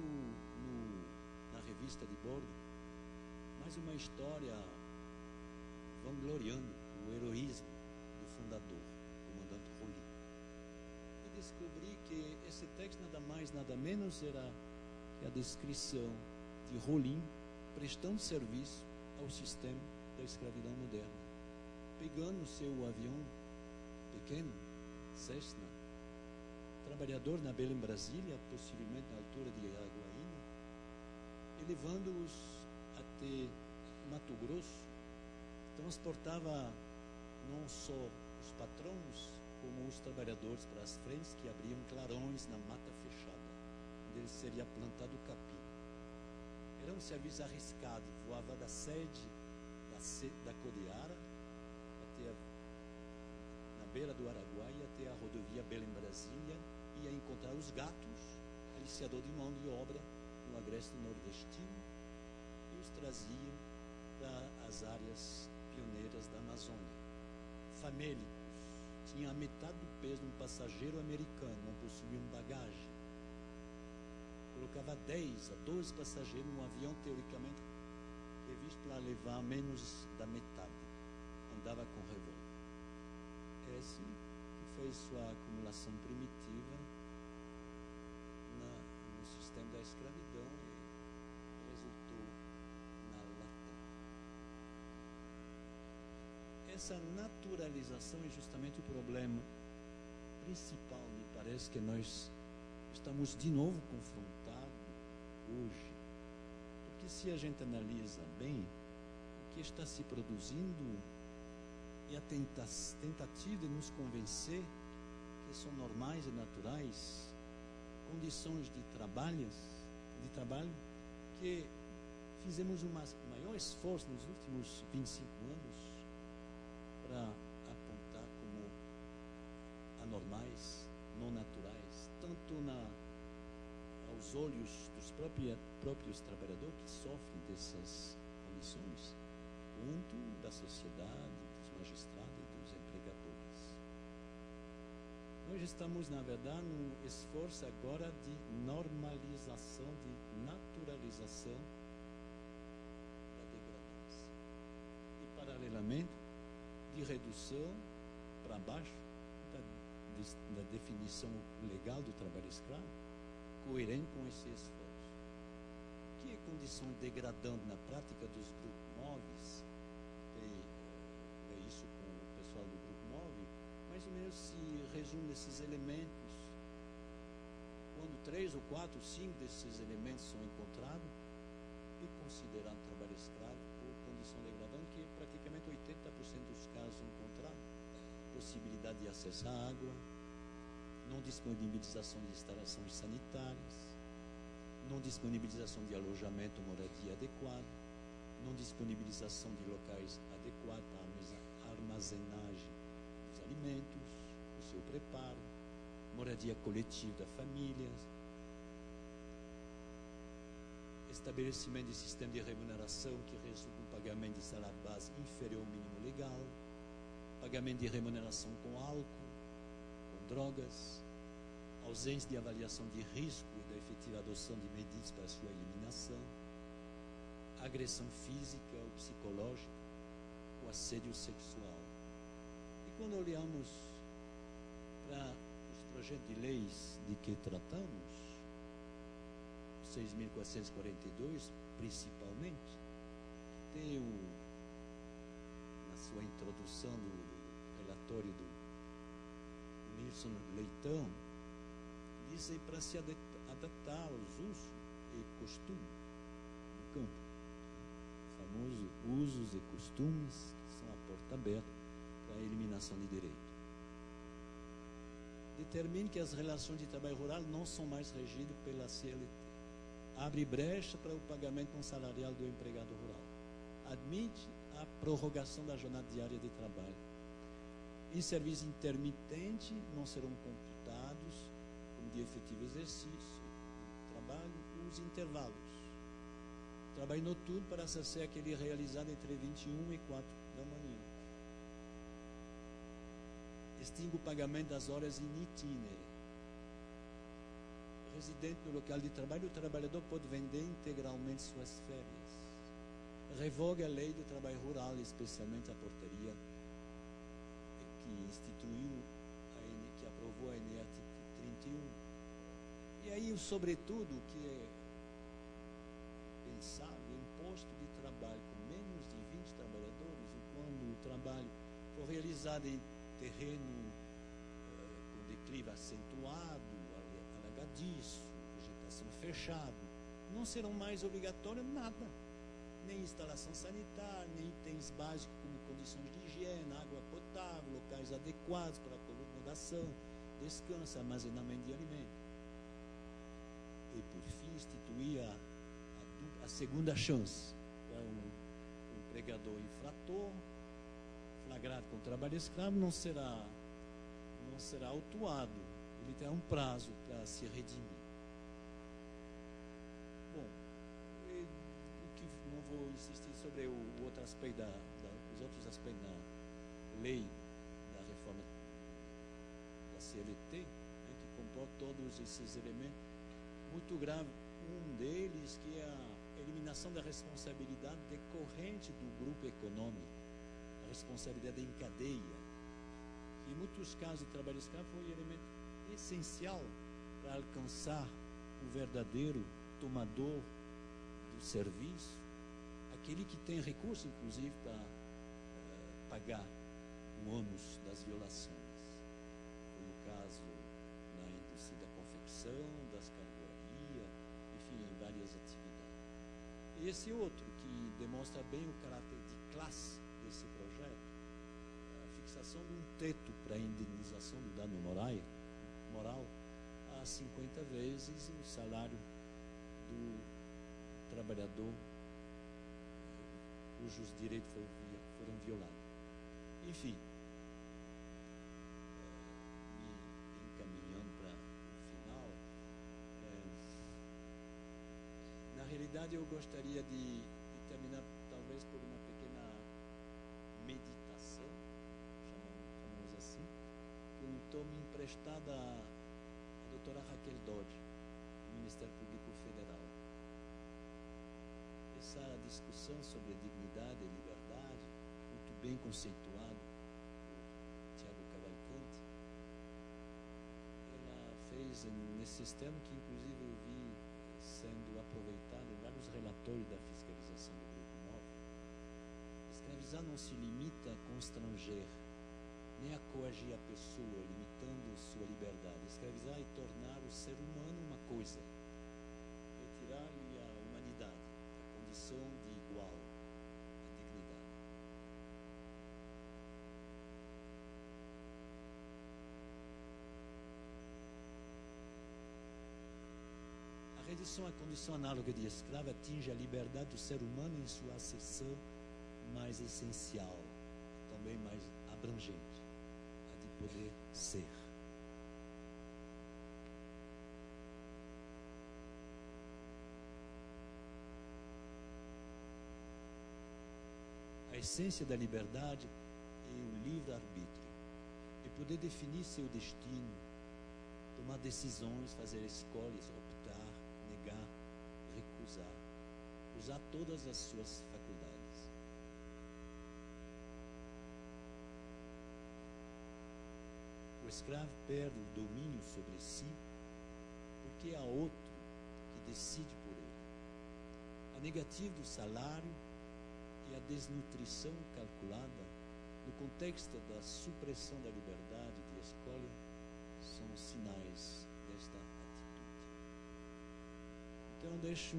Speaker 6: na revista de bordo mais uma história vangloriando o heroísmo do fundador, o comandante Rolim, e descobri que esse texto nada mais nada menos era que a descrição de Rolim prestando serviço ao sistema da escravidão moderna, pegando seu avião pequeno, Cessna, trabalhador na Belém, Brasília, possivelmente na altura de Araguaína, e levando-os até Mato Grosso, transportava não só os patrões, como os trabalhadores para as frentes que abriam clarões na mata fechada, onde seria plantado capim. Era um serviço arriscado, voava da sede da Codiara até na beira do Araguaia até a rodovia Belém-Brasília, ia encontrar os gatos, aliciador de mão de obra no agreste nordestino, e os trazia para as áreas pioneiras da Amazônia. Famélicos, tinha a metade do peso de um passageiro americano, não possuíam bagagem. Colocava 10 a 12 passageiros num avião teoricamente previsto para levar menos da metade. Andava com revólver. Esse que fez sua acumulação primitiva no sistema da escravidão e resultou na Latam. Essa naturalização é justamente o problema principal, me parece, que nós estamos de novo confrontados hoje. Porque se a gente analisa bem, o que está se produzindo é a tentativa de nos convencer que são normais e naturais condições de trabalho que fizemos um maior esforço nos últimos 25 anos para apontar como anormais, não naturais, tanto aos olhos dos próprios trabalhadores que sofrem dessas condições, quanto da sociedade, dos magistrados e dos empregadores. Nós estamos, na verdade, no esforço agora de normalização, de naturalização da degradância. E, paralelamente, de redução para baixo da definição legal do trabalho escravo, coerente com esse esforço. O que é condição degradante na prática dos grupos móveis? É isso com o pessoal do grupo móvel, mais ou menos se resume nesses elementos. Quando 3 ou 4, 5 desses elementos são encontrados, é considerado trabalho escravo ou condição degradante, que praticamente 80% dos casos são encontrados. Possibilidade de acesso à água, não disponibilização de instalações sanitárias, não disponibilização de alojamento ou moradia adequado, não disponibilização de locais adequados para a armazenagem dos alimentos, o seu preparo, moradia coletiva da família, estabelecimento de sistema de remuneração que resulta em pagamento de salário base inferior ao mínimo legal, pagamento de remuneração com álcool, com drogas, ausência de avaliação de risco e da efetiva adoção de medidas para sua eliminação, agressão física ou psicológica, o assédio sexual. E quando olhamos para projeto de leis de que tratamos, 6.442, principalmente, tem na sua introdução do relatório do Nilson Leitão, diz aí para se adaptar aos usos e costumes do campo. O famoso usos e costumes, que são a porta aberta para a eliminação de direito. Determine que as relações de trabalho rural não são mais regidas pela CLT. Abre brecha para o pagamento não salarial do empregado rural. Admite a prorrogação da jornada diária de trabalho. Em serviço intermitente não serão computados como de efetivo exercício do trabalho os intervalos. Trabalho noturno para ser aquele realizado entre 21 e 4 da manhã. Extingue o pagamento das horas in itinere. Residente no local de trabalho, o trabalhador pode vender integralmente suas férias. Revoga a lei do trabalho rural, especialmente a portaria que instituiu, que aprovou a NR 31. E aí, sobretudo, o que é pensável, imposto de trabalho com menos de 20 trabalhadores, e quando o trabalho for realizado em terreno com declive acentuado, alagadiço, vegetação fechada, não serão mais obrigatórios nada, nem instalação sanitária, nem itens básicos como condições de higiene, água potável, locais adequados para acomodação, descanso, armazenamento de alimentos. E por fim, instituir a segunda chance para um empregador infrator flagrado com trabalho escravo não será autuado. Ele terá um prazo para se redimir. Bom, não vou insistir sobre o outro aspecto os outros aspectos da lei da reforma da CLT, né, que comporta todos esses elementos. Muito grave, um deles que é a eliminação da responsabilidade decorrente do grupo econômico, a responsabilidade em cadeia, que em muitos casos de trabalho escravo foi um elemento essencial para alcançar o verdadeiro tomador do serviço, aquele que tem recurso, inclusive, para pagar o ônus das violações. Foi o caso na indústria da confecção, das carvoarias, enfim, em várias atividades. E esse outro, que demonstra bem o caráter de classe desse projeto, a fixação de um teto para a indenização do dano moral a 50 vezes o salário do trabalhador cujos direitos foram violados. Enfim, me encaminhando para o final, na realidade eu gostaria de terminar talvez por uma pequena meditação, chamamos assim, que eu tomo emprestada a doutora Raquel Dodge, do Ministério Público Federal. Essa discussão sobre dignidade e liberdade, muito bem conceituado por Tiago Cavalcanti, ela fez nesses termos que inclusive eu vi sendo aproveitado em vários relatórios da fiscalização do Grupo 9. Escravizar não se limita a constranger, nem a coagir a pessoa, limitando sua liberdade. Escravizar é tornar o ser humano uma coisa, retirar-lhe a humanidade, a condição de igual, a dignidade. A redução à condição análoga de escravo atinge a liberdade do ser humano em sua acessão mais essencial, também mais abrangente, a de poder ser. A essência da liberdade é o livre-arbítrio, é poder definir seu destino, tomar decisões, fazer escolhas, optar, negar, recusar, usar todas as suas faculdades. O escravo perde o domínio sobre si porque há outro que decide por ele. A negativa do salário e a desnutrição calculada no contexto da supressão da liberdade de escolha são sinais desta atitude. Então, deixo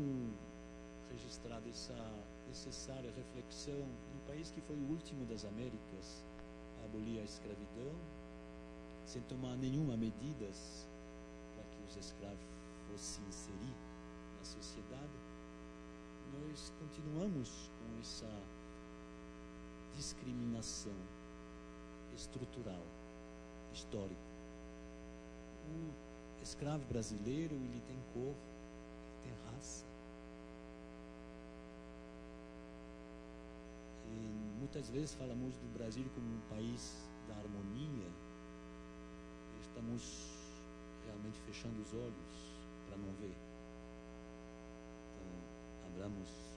Speaker 6: registrada essa necessária reflexão no país que foi o último das Américas a abolir a escravidão, sem tomar nenhuma medida para que os escravos fossem inserir na sociedade. Nós continuamos com essa discriminação estrutural, histórica. O escravo brasileiro, ele tem cor, ele tem raça. E muitas vezes falamos do Brasil como um país da harmonia. Estamos realmente fechando os olhos para não ver. Então, abramos